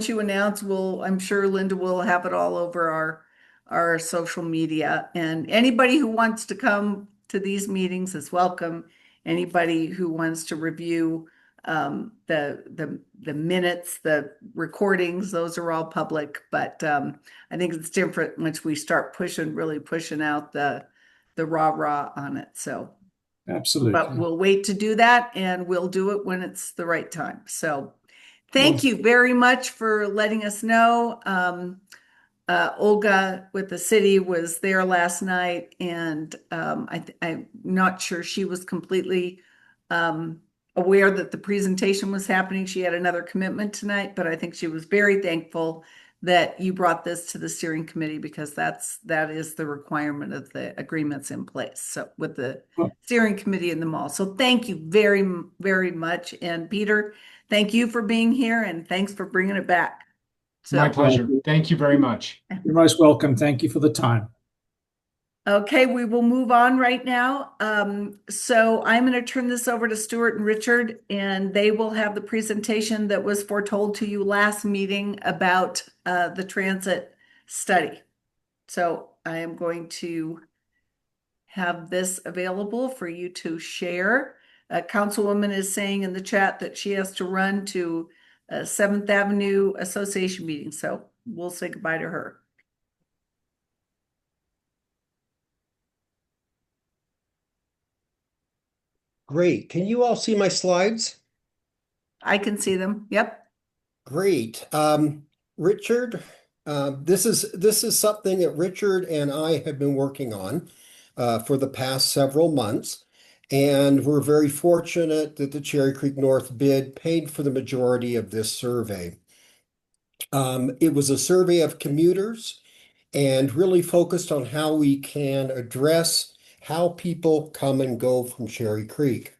you announce, I'm sure Linda will have it all over our social media. And anybody who wants to come to these meetings is welcome. Anybody who wants to review the minutes, the recordings, those are all public. But I think it's different once we start really pushing out the rah-rah on it. So. But Absolutely. we'll wait to do that and we'll do it when it's the right time. So thank Well, you very much for letting us know. Olga with the city was there last night and I'm not sure she was completely aware that the presentation was happening. She had another commitment tonight, but I think she was very thankful that you brought this to the steering committee because that is the requirement of the agreements in place. So with the steering committee in the mall. So thank you very, very much. And Peter, thank you for being here and thanks for bringing it back. My So, pleasure. Thank you very much. you're most welcome. Thank you for the time. okay, we will move on right now. So I'm going to turn this over to Stuart and Richard, and they will have the presentation that was foretold to you last meeting about the transit study. So I am going to have this available for you to share. Councilwoman is saying in the chat that she has to run to 7th Avenue Association meeting, so we'll say goodbye to her. Great. Can you all see my slides? I can see them. Yep. Great. Richard, This is something that Richard and I have been working on for the past several months, and we're very fortunate that the Cherry Creek North bid paid for the majority of this survey. It was a survey of commuters and really focused on how we can address how people come and go from Cherry Creek.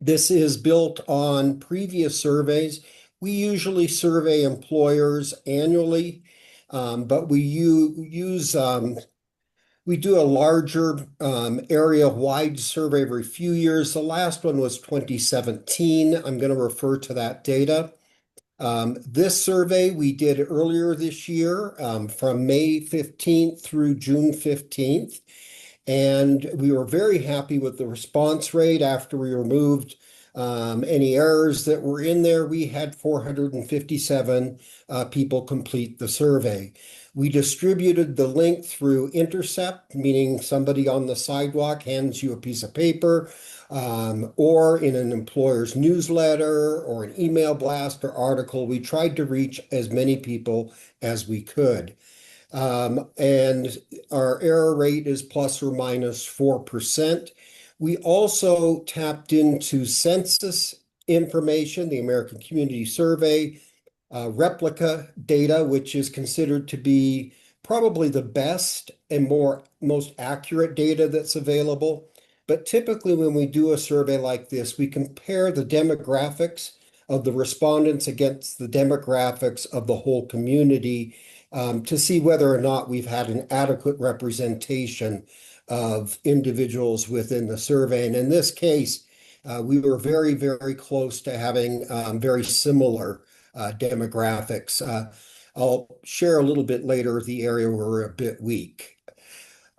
This is built on previous surveys. We usually survey employers annually, but we do a larger area-wide survey every few years. The last one was 2017. I'm going to refer to that data. This survey we did earlier this year, from May 15th through June 15th. And we were very happy with the response rate after we removed any errors that were in there. We had 457 people complete the survey. We distributed the link through Intercept, meaning somebody on the sidewalk hands you a piece of paper, or in an employer's newsletter or an email blast or article. We tried to reach as many people as we could. And our error rate is plus or minus 4%. We also tapped into census information, the American Community Survey, replica data, which is considered to be probably the best and most accurate data that's available. But typically when we do a survey like this, we compare the demographics of the respondents against the demographics of the whole community, to see whether or not we've had an adequate representation of individuals within the survey. And in this case, we were very, very close to having very similar demographics. I'll share a little bit later the area where we're a bit weak.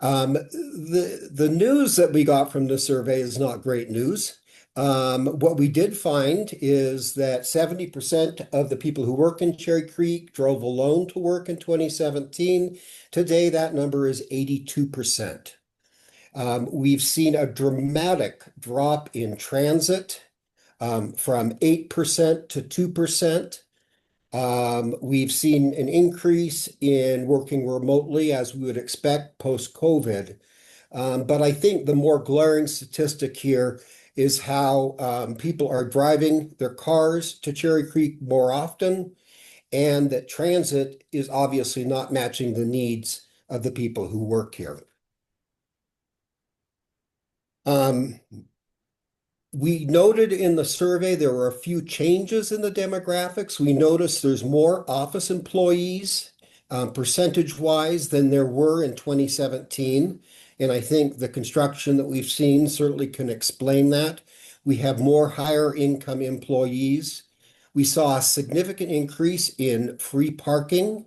The news that we got from the survey is not great news. What we did find is that 70% of the people who work in Cherry Creek drove alone to work in 2017. Today, that number is 82%. We've seen a dramatic drop in transit, from 8% to 2%. We've seen an increase in working remotely, as we would expect post-COVID. But I think the more glaring statistic here is how people are driving their cars to Cherry Creek more often, and that transit is obviously not matching the needs of the people who work here. We noted in the survey there were a few changes in the demographics. We noticed there's more office employees, percentage-wise, than there were in 2017. And I think the construction that we've seen certainly can explain that. We have more higher income employees. We saw a significant increase in free parking,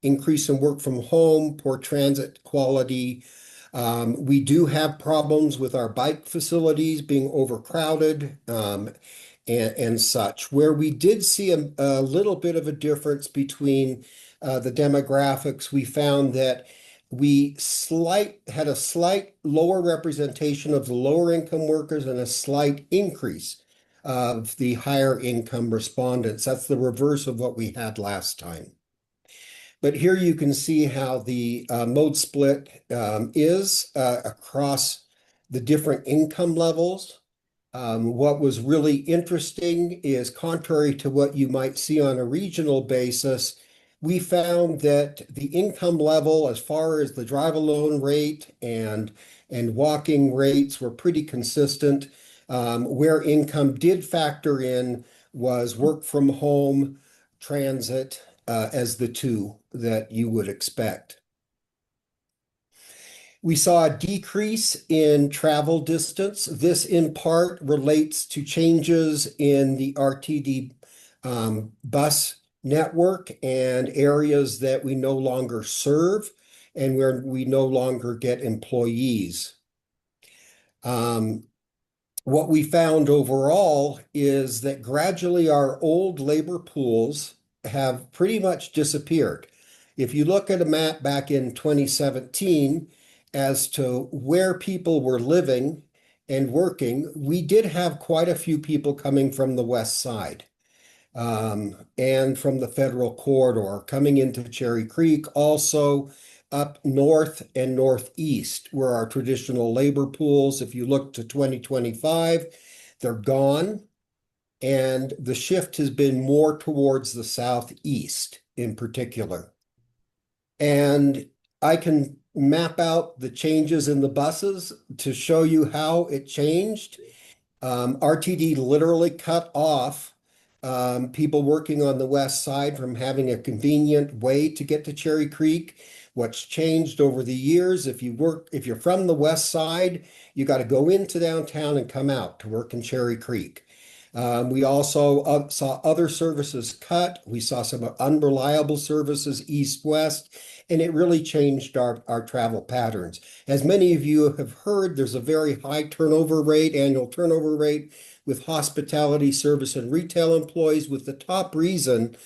increase in work from home, poor transit quality. We do have problems with our bike facilities being overcrowded, and such. Where we did see a little bit of a difference between the demographics, we found that we had a slight lower representation of the lower income workers and a slight increase of the higher income respondents. That's the reverse of what we had last time. But here you can see how the mode split is across the different income levels. What was really interesting is, contrary to what you might see on a regional basis, we found that the income level, as far as the drive alone rate and walking rates, were pretty consistent. Where income did factor in was work from home, transit, as the two that you would expect. We saw a decrease in travel distance. This in part relates to changes in the RTD bus network and areas that we no longer serve and where we no longer get employees. What we found overall is that gradually our old labor pools have pretty much disappeared. If you look at a map back in 2017 as to where people were living and working, we did have quite a few people coming from the west side. and from the federal corridor coming into Cherry Creek, also up north and northeast, where our traditional labor pools, if you look to 2025, they're gone. And the shift has been more towards the southeast in particular. And I can map out the changes in the buses to show you how it changed. RTD literally cut off people working on the west side from having a convenient way to get to Cherry Creek. What's changed over the years, if you're from the west side, you got to go into downtown and come out to work in Cherry Creek. We also saw other services cut. We saw some unreliable services east-west, and it really changed our travel patterns. As many of you have heard, there's a very high turnover rate, annual turnover rate with hospitality, service, and retail employees, with the top reason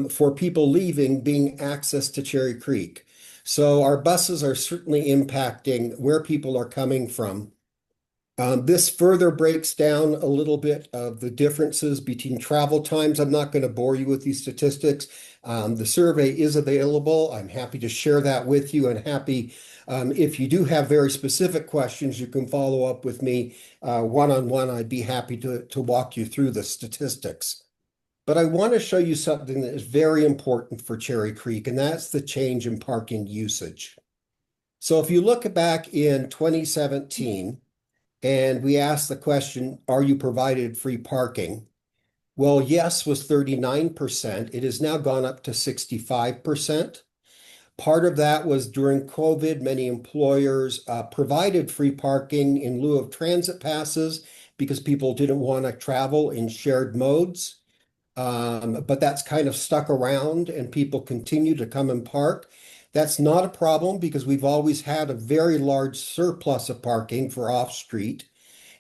for people leaving being access to Cherry Creek. So our buses are certainly impacting where people are coming from. This further breaks down a little bit of the differences between travel times. I'm not going to bore you with these statistics. The survey is available. I'm happy to share that with you, and happy if you do have very specific questions, you can follow up with me one-on-one. I'd be happy to walk you through the statistics. But I want to show you something that is very important for Cherry Creek, and that's the change in parking usage. So if you look back in 2017, and we asked the question, are you provided free parking? Well, yes was 39%. It has now gone up to 65%. Part of that was during COVID, many employers provided free parking in lieu of transit passes because people didn't want to travel in shared modes. But that's kind of stuck around and people continue to come and park. That's not a problem because we've always had a very large surplus of parking for off-street.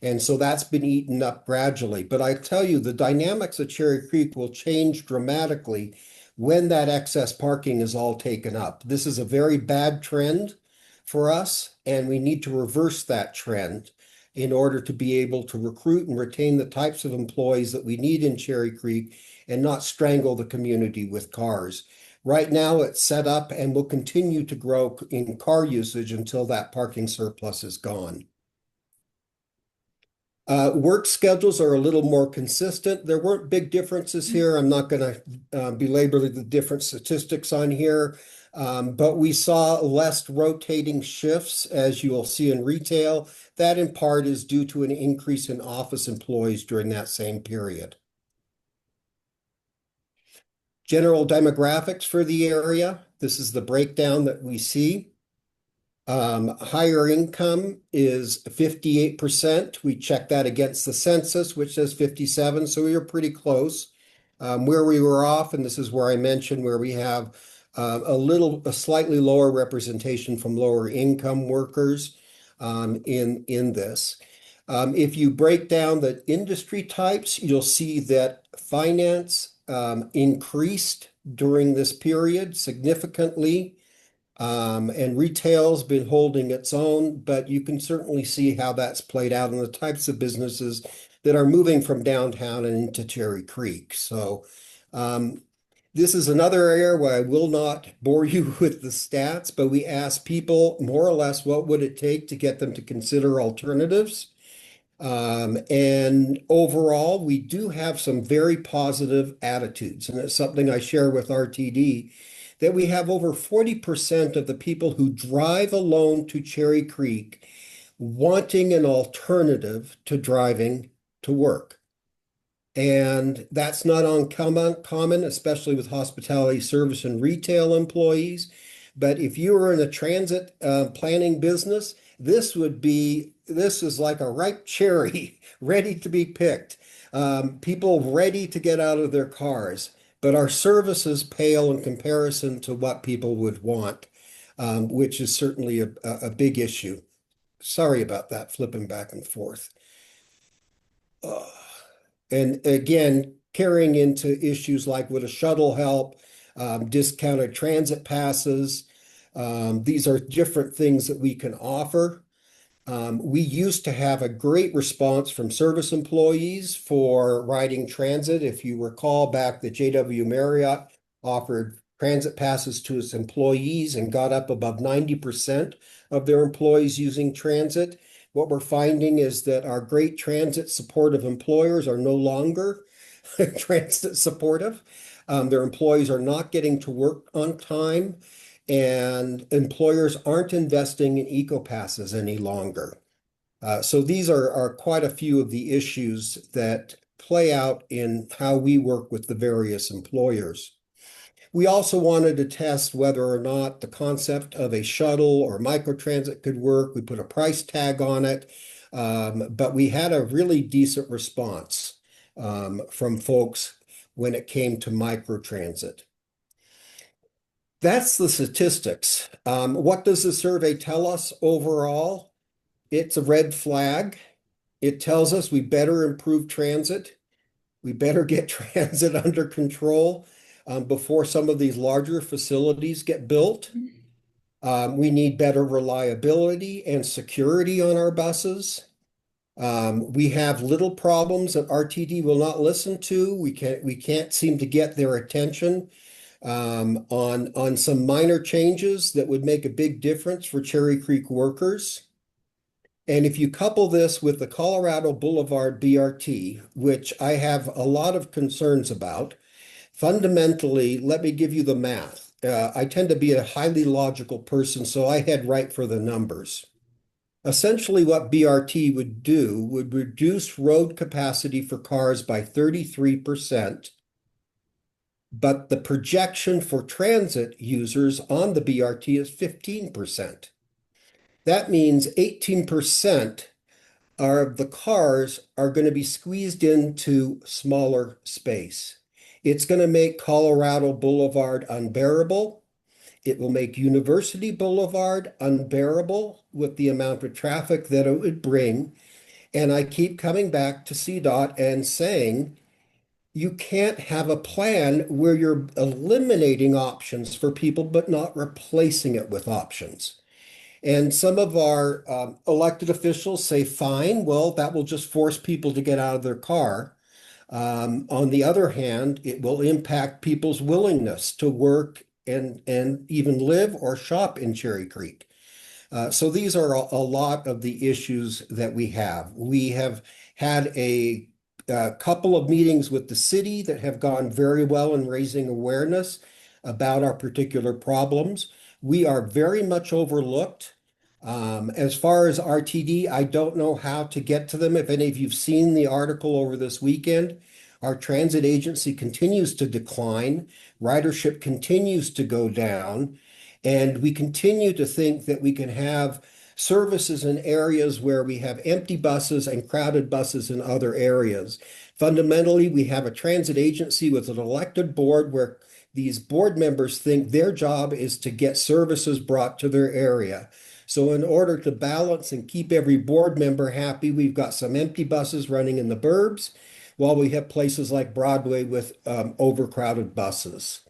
And so that's been eaten up gradually. But I tell you, the dynamics of Cherry Creek will change dramatically when that excess parking is all taken up. This is a very bad trend for us, and we need to reverse that trend in order to be able to recruit and retain the types of employees that we need in Cherry Creek and not strangle the community with cars. Right now, it's set up and will continue to grow in car usage until that parking surplus is gone. Work schedules are a little more consistent. There weren't big differences here. I'm not going to belabor the different statistics on here, but we saw less rotating shifts, as you will see in retail. That in part is due to an increase in office employees during that same period. General demographics for the area. This is the breakdown that we see. Higher income is 58%. We check that against the census, which says 57, so we were pretty close. Where we were off, and this is where I mentioned where we have a slightly lower representation from lower income workers in this. If you break down the industry types, you'll see that finance increased during this period significantly. And retail's been holding its own, but you can certainly see how that's played out in the types of businesses that are moving from downtown and into Cherry Creek. So this is another area where I will not bore you with the stats, but we asked people more or less what would it take to get them to consider alternatives. And overall, we do have some very positive attitudes, and it's something I share with RTD, that we have over 40% of the people who drive alone to Cherry Creek wanting an alternative to driving to work. And that's not uncommon, especially with hospitality, service, and retail employees. But if you were in a transit planning business, this is like a ripe cherry ready to be picked. People ready to get out of their cars. But our services pale in comparison to what people would want, which is certainly a big issue. Sorry about that, flipping back and forth. And again, carrying into issues like would a shuttle help, discounted transit passes. These are different things that we can offer. We used to have a great response from service employees for riding transit. If you recall back, the JW Marriott offered transit passes to its employees and got up above 90% of their employees using transit. What we're finding is that our great transit supportive employers are no longer transit supportive. Their employees are not getting to work on time, and employers aren't investing in eco passes any longer. So these are quite a few of the issues that play out in how we work with the various employers. We also wanted to test whether or not the concept of a shuttle or microtransit could work. We put a price tag on it, but we had a really decent response from folks when it came to microtransit. That's the statistics. What does the survey tell us overall? It's a red flag. It tells us we better improve transit. We better get transit under control before some of these larger facilities get built. We need better reliability and security on our buses. We have little problems that RTD will not listen to. We can't seem to get their attention on some minor changes that would make a big difference for Cherry Creek workers. And if you couple this with the Colorado Boulevard BRT, which I have a lot of concerns about, fundamentally, let me give you the math. I tend to be a highly logical person, so I head right for the numbers. Essentially, what BRT would do would reduce road capacity for cars by 33%, but the projection for transit users on the BRT is 15%. That means 18% of the cars are going to be squeezed into smaller space. It's going to make Colorado Boulevard unbearable. It will make University Boulevard unbearable with the amount of traffic that it would bring. And I keep coming back to CDOT and saying, you can't have a plan where you're eliminating options for people, but not replacing it with options. And some of our elected officials say, fine, well, that will just force people to get out of their car. On the other hand, it will impact people's willingness to work and even live or shop in Cherry Creek. So these are a lot of the issues that we have. We have had a couple of meetings with the city that have gone very well in raising awareness about our particular problems. We are very much overlooked. As far as RTD, I don't know how to get to them. If any of you've seen the article over this weekend, our transit agency continues to decline. Ridership continues to go down. And we continue to think that we can have services in areas where we have empty buses and crowded buses in other areas. Fundamentally, we have a transit agency with an elected board where these board members think their job is to get services brought to their area. So in order to balance and keep every board member happy, we've got some empty buses running in the burbs, while we have places like Broadway with overcrowded buses.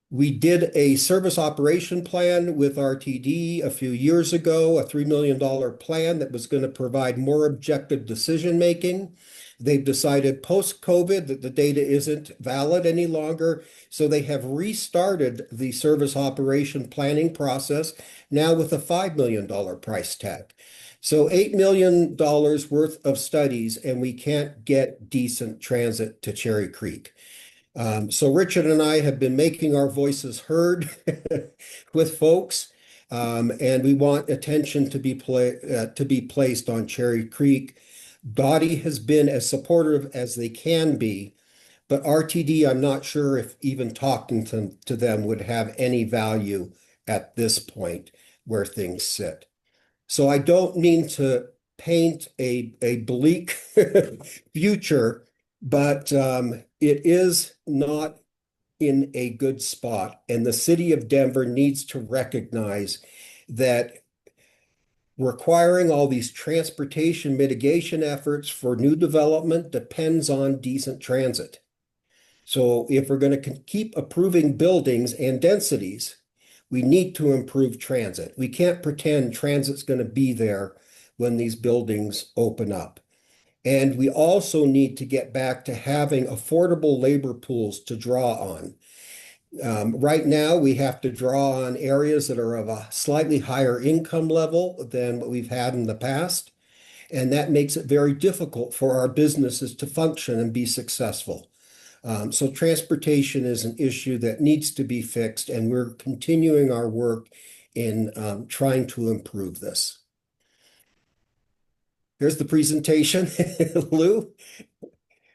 We did a service operation plan with RTD a few years ago, a $3 million plan that was going to provide more objective decision making. They've decided post-COVID that the data isn't valid any longer, so they have restarted the service operation planning process now with a $5 million price tag. So $8 million worth of studies, and we can't get decent transit to Cherry Creek. So Richard and I have been making our voices heard with folks, and we want attention to be placed on Cherry Creek. Dottie has been as supportive as they can be, but RTD, I'm not sure if even talking to them would have any value at this point where things sit. So I don't mean to paint a bleak future, but it is not in a good spot. And the city of Denver needs to recognize that requiring all these transportation mitigation efforts for new development depends on decent transit. So if we're going to keep approving buildings and densities, we need to improve transit. We can't pretend transit's going to be there when these buildings open up. And we also need to get back to having affordable labor pools to draw on. Right now, we have to draw on areas that are of a slightly higher income level than what we've had in the past. And that makes it very difficult for our businesses to function and be successful. So transportation is an issue that needs to be fixed, and we're continuing our work in trying to improve this. Here's the presentation. Lou,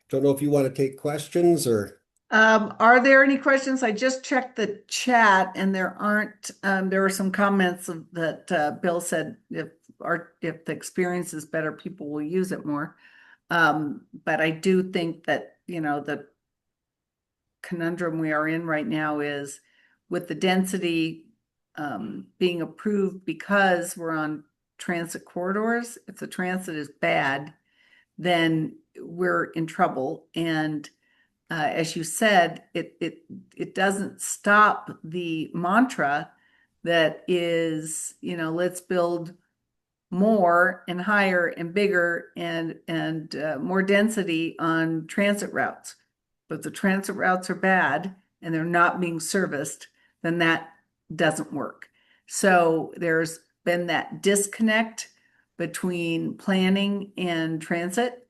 don't know if you want to take questions or. Are there any questions? I just checked the chat and there aren't, there were some comments that Bill said if the experience is better, people will use it more. But I do think that, the conundrum we are in right now is with the density being approved because we're on transit corridors. If the transit is bad, then we're in trouble. And as you said, it doesn't stop the mantra that is, let's build more and higher and bigger and more density on transit routes. But the transit routes are bad and they're not being serviced, then that doesn't work. So there's been that disconnect between planning and transit.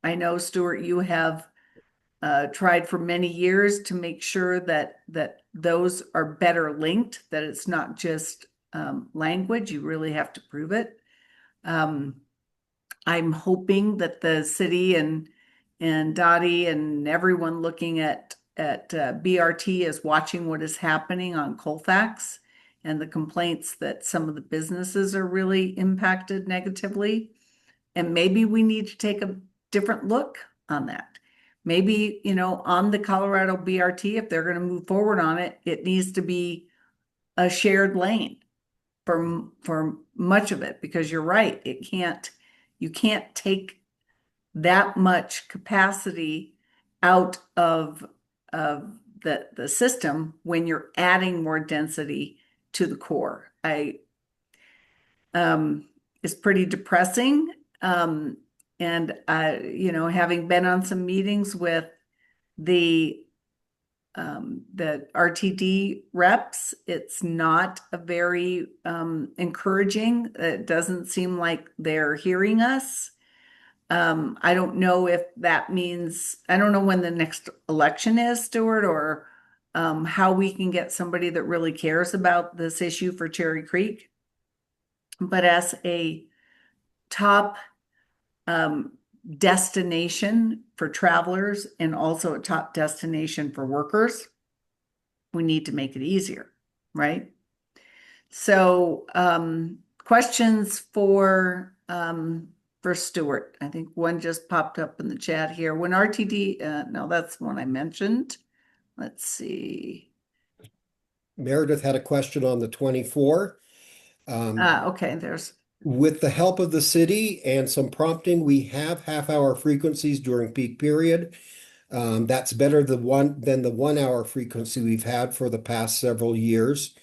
I know, Stuart, you have tried for many years to make sure that those are better linked, that it's not just language, you really have to prove it. I'm hoping that the city and Dottie and everyone looking at BRT is watching what is happening on Colfax and the complaints that some of the businesses are really impacted negatively. And maybe we need to take a different look on that. Maybe, on the Colorado BRT, if they're going to move forward on it, it needs to be a shared lane for much of it, because you're right, you can't take that much capacity out of the system when you're adding more density to the core. It's pretty depressing. And having been on some meetings with the RTD reps, it's not a very encouraging. It doesn't seem like they're hearing us. I don't know if that means, I don't know when the next election is, Stuart, or how we can get somebody that really cares about this issue for Cherry Creek. But as a top destination for travelers and also a top destination for workers, we need to make it easier, right? So questions for Stuart. I think one just popped up in the chat here. When RTD, no, that's the one I mentioned. Let's see. Meredith had a question on the 24. Okay, with the help of the city and some prompting, we have half-hour frequencies during peak period. That's better than the 1 hour frequency we've had for the past several years.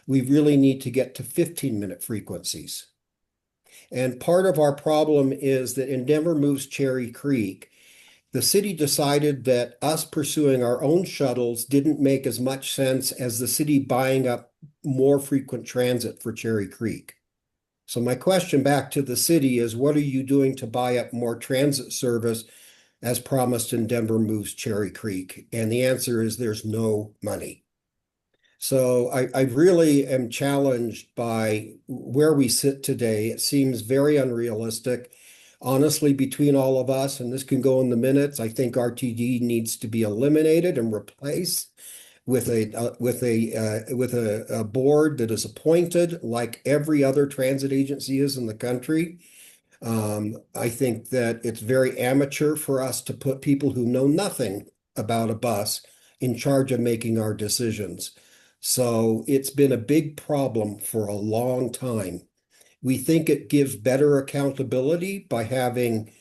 We really need to get to 15-minute frequencies. And part of our problem is that in Denver Moves Cherry Creek, the city decided that us pursuing our own shuttles didn't make as much sense as the city buying up more frequent transit for Cherry Creek. So my question back to the city is, what are you doing to buy up more transit service as promised in Denver Moves Cherry Creek? And the answer is there's no money. So I really am challenged by where we sit today. It seems very unrealistic. Honestly, between all of us, and this can go in the minutes, I think RTD needs to be eliminated and replaced with a board that is appointed like every other transit agency is in the country. I think that it's very amateur for us to put people who know nothing about a bus in charge of making our decisions. So it's been a big problem for a long time. We think it gives better accountability by having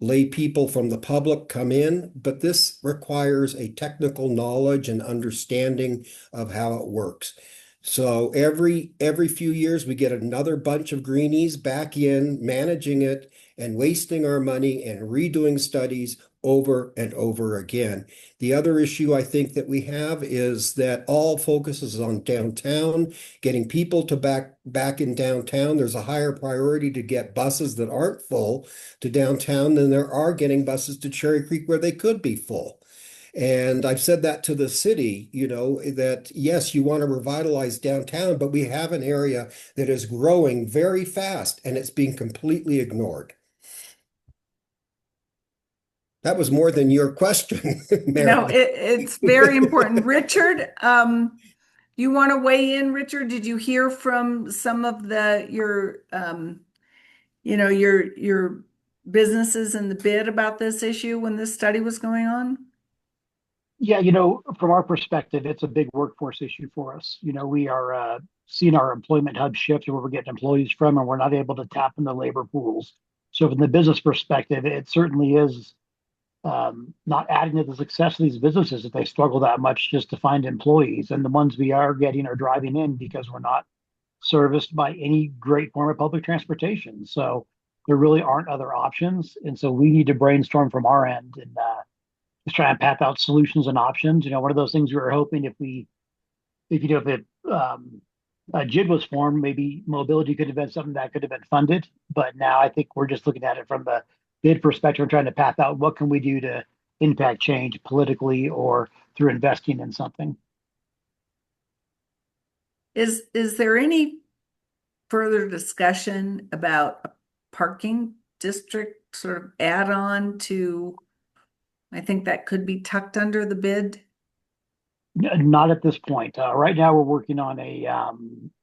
lay people from the public come in, but this requires a technical knowledge and understanding of how it works. So every few years we get another bunch of greenies back in, managing it and wasting our money and redoing studies over and over again. The other issue I think that we have is that all focuses on downtown, getting people to back in downtown. There's a higher priority to get buses that aren't full to downtown than there are getting buses to Cherry Creek where they could be full. And I've said that to the city, that yes, you want to revitalize downtown, but we have an area that is growing very fast and it's being completely ignored. That was more than your question, No, Mary. it's very important. Richard, you want to weigh in, Richard? Did you hear from some of your businesses in the bid about this issue when this study was going on? Yeah, from our perspective, it's a big workforce issue for us. We are seeing our employment hub shift where we're getting employees from, and we're not able to tap into labor pools. So, from the business perspective, it certainly is not adding to the success of these businesses if they struggle that much just to find employees. And the ones we are getting are driving in because we're not serviced by any great form of public transportation. So, there really aren't other options. And so, we need to brainstorm from our end and just try and path out solutions and options. One of those things we were hoping if JID was formed, maybe mobility could have been something that could have been funded. But now I think we're just looking at it from the bid perspective and trying to path out what can we do to impact change politically or through investing in something. Is there any further discussion about a parking district sort of add-on to, I think that could be tucked under the bid? Not at this point. Right now, we're working on a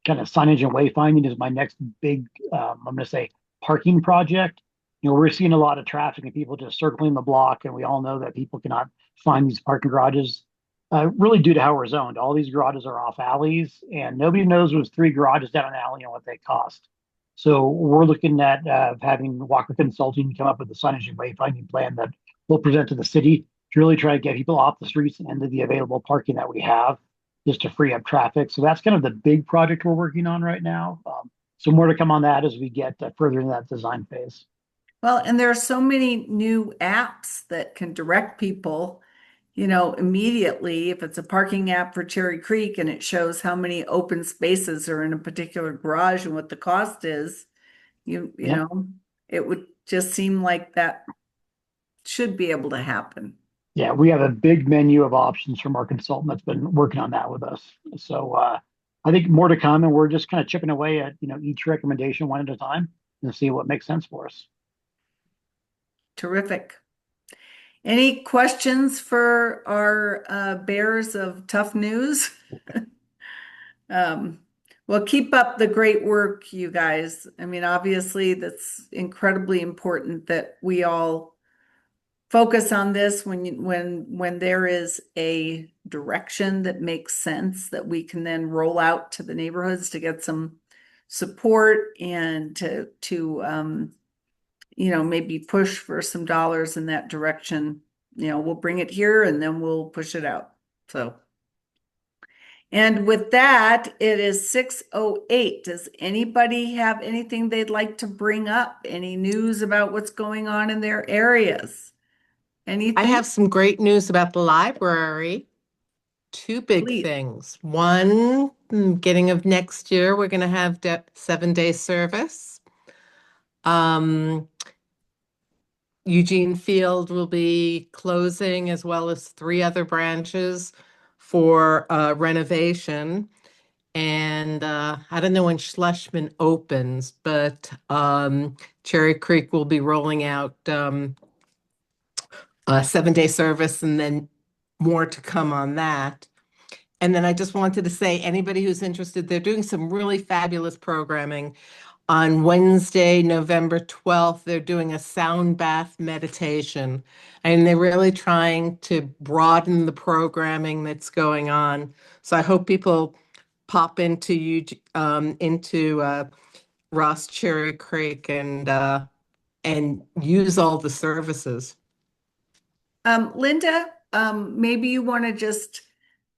kind of signage and wayfinding is my next big, I'm going to say, parking project. We're seeing a lot of traffic and people just circling the block, and we all know that people cannot find these parking garages, really due to how we're zoned. All these garages are off alleys, and nobody knows there's 3 garages down an alley and what they cost. So we're looking at having Walker Consulting come up with a signage and wayfinding plan that we'll present to the city to really try to get people off the streets and into the available parking that we have just to free up traffic. So that's kind of the big project we're working on right now. So more to come on that as we get further in that design phase. Well, and there are so many new apps that can direct people, immediately if it's a parking app for Cherry Creek and it shows how many open spaces are in a particular garage and what the cost is, you Yeah. know, it would just seem like that should be able to happen. Yeah, we have a big menu of options from our consultant that's been working on that with us. So I think more to come, and we're just kind of chipping away at each recommendation one at a time and see what makes sense for us. Terrific. Any questions for our bearers of tough news? Well, keep up the great work, you guys. I mean, obviously, that's incredibly important that we all focus on this when there is a direction that makes sense that we can then roll out to the neighborhoods to get some support and to maybe push for some dollars in that direction. We'll bring it here and then we'll push it out. So, and with that, it is 6:08. Does anybody have anything they'd like to bring up? Any news about what's going on in their areas? Anything? I have some great news about the library. Two big Please. things. One, beginning of next year, we're going to have 7-day service. Eugene Field will be closing as well as 3 other branches for renovation. And I don't know when Schlesman opens, but Cherry Creek will be rolling out a 7-day service and then more to come on that. And then I just wanted to say, anybody who's interested, they're doing some really fabulous programming. On Wednesday, November 12th, they're doing a sound bath meditation. And they're really trying to broaden the programming that's going on. So I hope people pop into Ross Cherry Creek and use all the services. Linda, maybe you want to just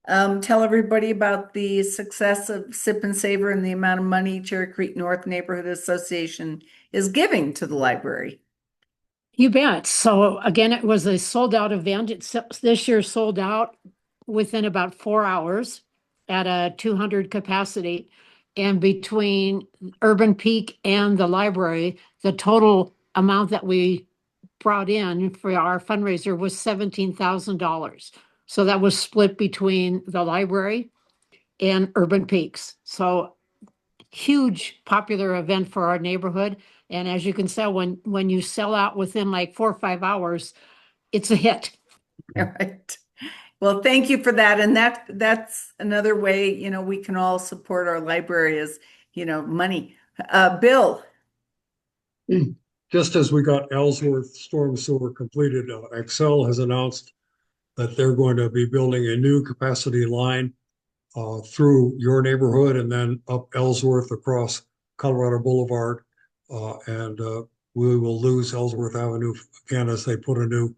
Tell everybody about the success of Sip and Savor and the amount of money Cherry Creek North Neighborhood Association is giving to the library. You bet. So again, it was a sold out event. It's this year sold out within about 4 hours at a 200 capacity. And between Urban Peak and the library, the total amount that we brought in for our fundraiser was $17,000. So that was split between the library and Urban Peaks. So huge popular event for our neighborhood. And as you can tell, when you sell out within like 4 or 5 hours, it's a hit. All right. Well, thank you for that. And that's another way, we can all support our library is, money. Bill. Just as we got Ellsworth Storm Sewer completed, Excel has announced that they're going to be building a new capacity line through your neighborhood and then up Ellsworth across Colorado Boulevard. And we will lose Ellsworth Avenue again as they put a new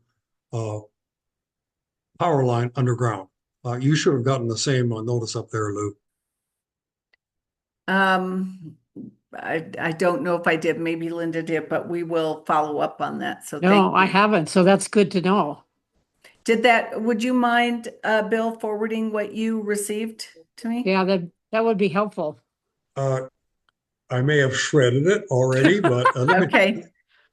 power line underground. You should have gotten the same notice up there, Lou. I don't know if I did, maybe Linda did, but we will follow up on that. So thank No, I you. haven't. So that's good to know. Would you mind, Bill, forwarding what you received to me? Yeah, that would be helpful. I may have shredded it already, but Okay.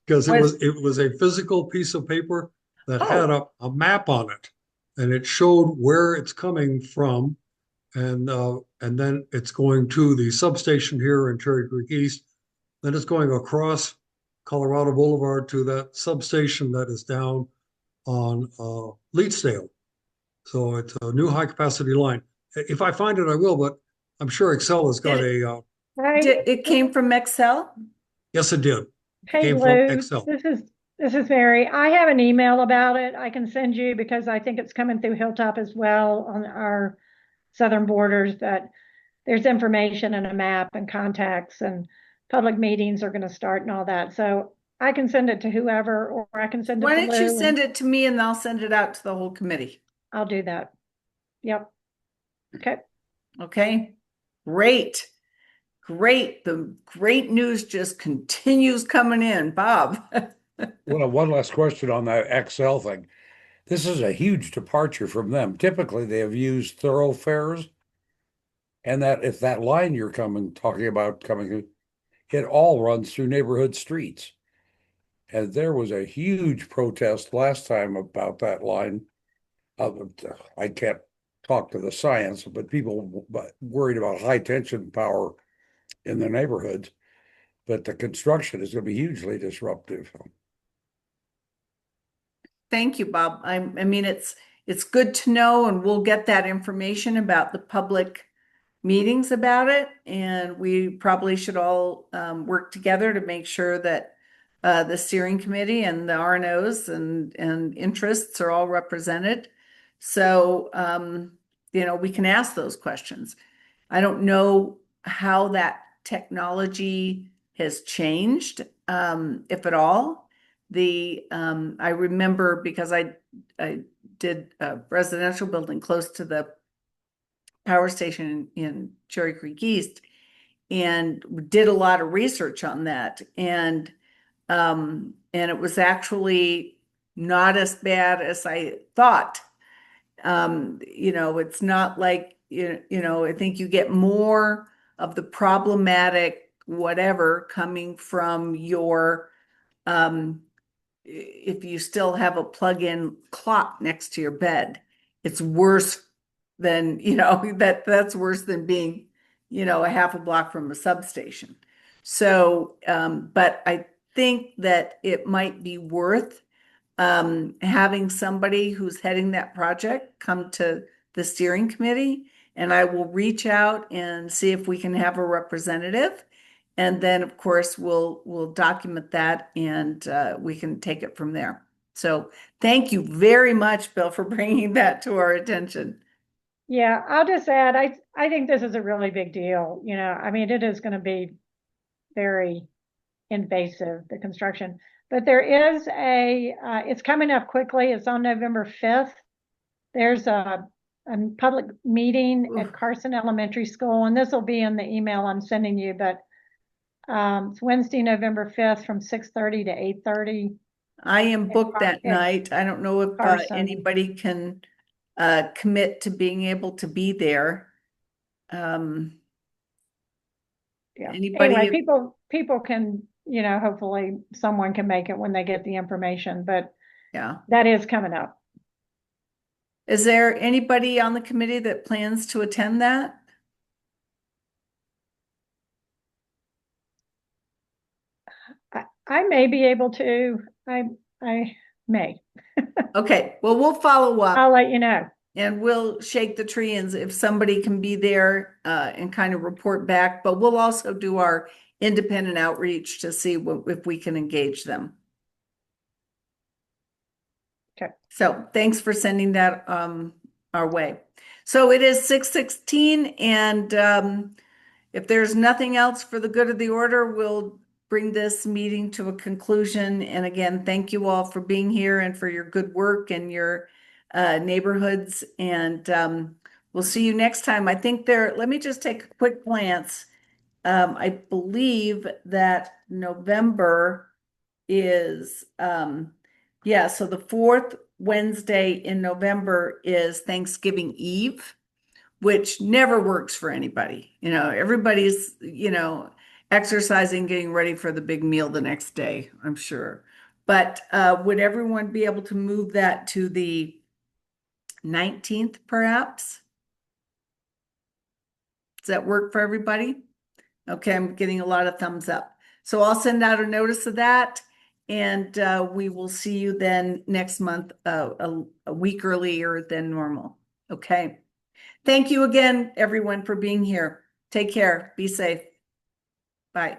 because it was a physical piece of paper that had a map on it, and it showed where it's coming from, and then it's going to the substation here in Cherry Creek East. Then it's going across Colorado Boulevard to that substation that is down on Leetsdale. So it's a new high capacity line. If I find it, I will, but I'm sure Excel has got a. It came from Excel? Yes, it did. It Hey came from Lou, Excel. this is Mary. I have an email about it. I can send you because I think it's coming through Hilltop as well on our southern borders that there's information and a map and contacts and public meetings are going to start and all that. So I can send it to whoever, or I can send it Why to don't you Lou. send it to me and I'll send it out to the whole committee? I'll do that. Yep. Okay. Okay. Great. Great. The great news just continues coming in. Bob. Well, one last question on that XL thing. This is a huge departure from them. Typically, they have used thoroughfares, and that if that line you're talking about coming, it all runs through neighborhood streets. And there was a huge protest last time about that line. I can't talk to the science, but people worried about high tension power in the neighborhoods. But the construction is going to be hugely disruptive. Thank you, Bob. I mean, it's good to know, and we'll get that information about the public meetings about it. And we probably should all work together to make sure that the steering committee and the RNOs and interests are all represented. So, we can ask those questions. I don't know how that technology has changed, if at all. I remember because I did a residential building close to the power station in Cherry Creek East and did a lot of research on that. And it was actually not as bad as I thought. It's not like, I think you get more of the problematic whatever coming from your, if you still have a plug-in clock next to your bed, it's worse than, that's worse than being, a half a block from a substation. So, but I think that it might be worth having somebody who's heading that project come to the steering committee, and I will reach out and see if we can have a representative. And then, of course, we'll document that and we can take it from there. So thank you very much, Bill, for bringing that to our attention. Yeah, I'll just add, I think this is a really big deal. I mean, it is going to be very invasive, the construction. But there is it's coming up quickly. It's on November 5th. There's a a public meeting at Carson Elementary School, and this will be in the email I'm sending you, but it's Wednesday, November 5th from 6:30 to 8:30. I am booked that night. I don't know if Carson. anybody can commit to being able to be there. Yeah. Anybody? Anyway, people can, hopefully someone can make it when they get the information, but Yeah. that is coming up. Is there anybody on the committee that plans to attend that? I may be able to. I may. Okay, well, we'll follow up. I'll let you know. And we'll shake the tree and if somebody can be there and kind of report back, but we'll also do our independent outreach to see if we can engage them. Okay. So thanks for sending that our way. So it is 6:16, and if there's nothing else for the good of the order, we'll bring this meeting to a conclusion. And again, thank you all for being here and for your good work and your neighborhoods. And we'll see you next time. I think let me just take a quick glance. I believe that November is, so the fourth Wednesday in November is Thanksgiving Eve, which never works for anybody. Everybody's, exercising, getting ready for the big meal the next day, I'm sure. But would everyone be able to move that to the 19th, perhaps? Does that work for everybody? Okay, I'm getting a lot of thumbs up. So I'll send out a notice of that, and we will see you then next month, a week earlier than normal. Okay. Thank you again, everyone, for being here. Take care. Be safe. Bye.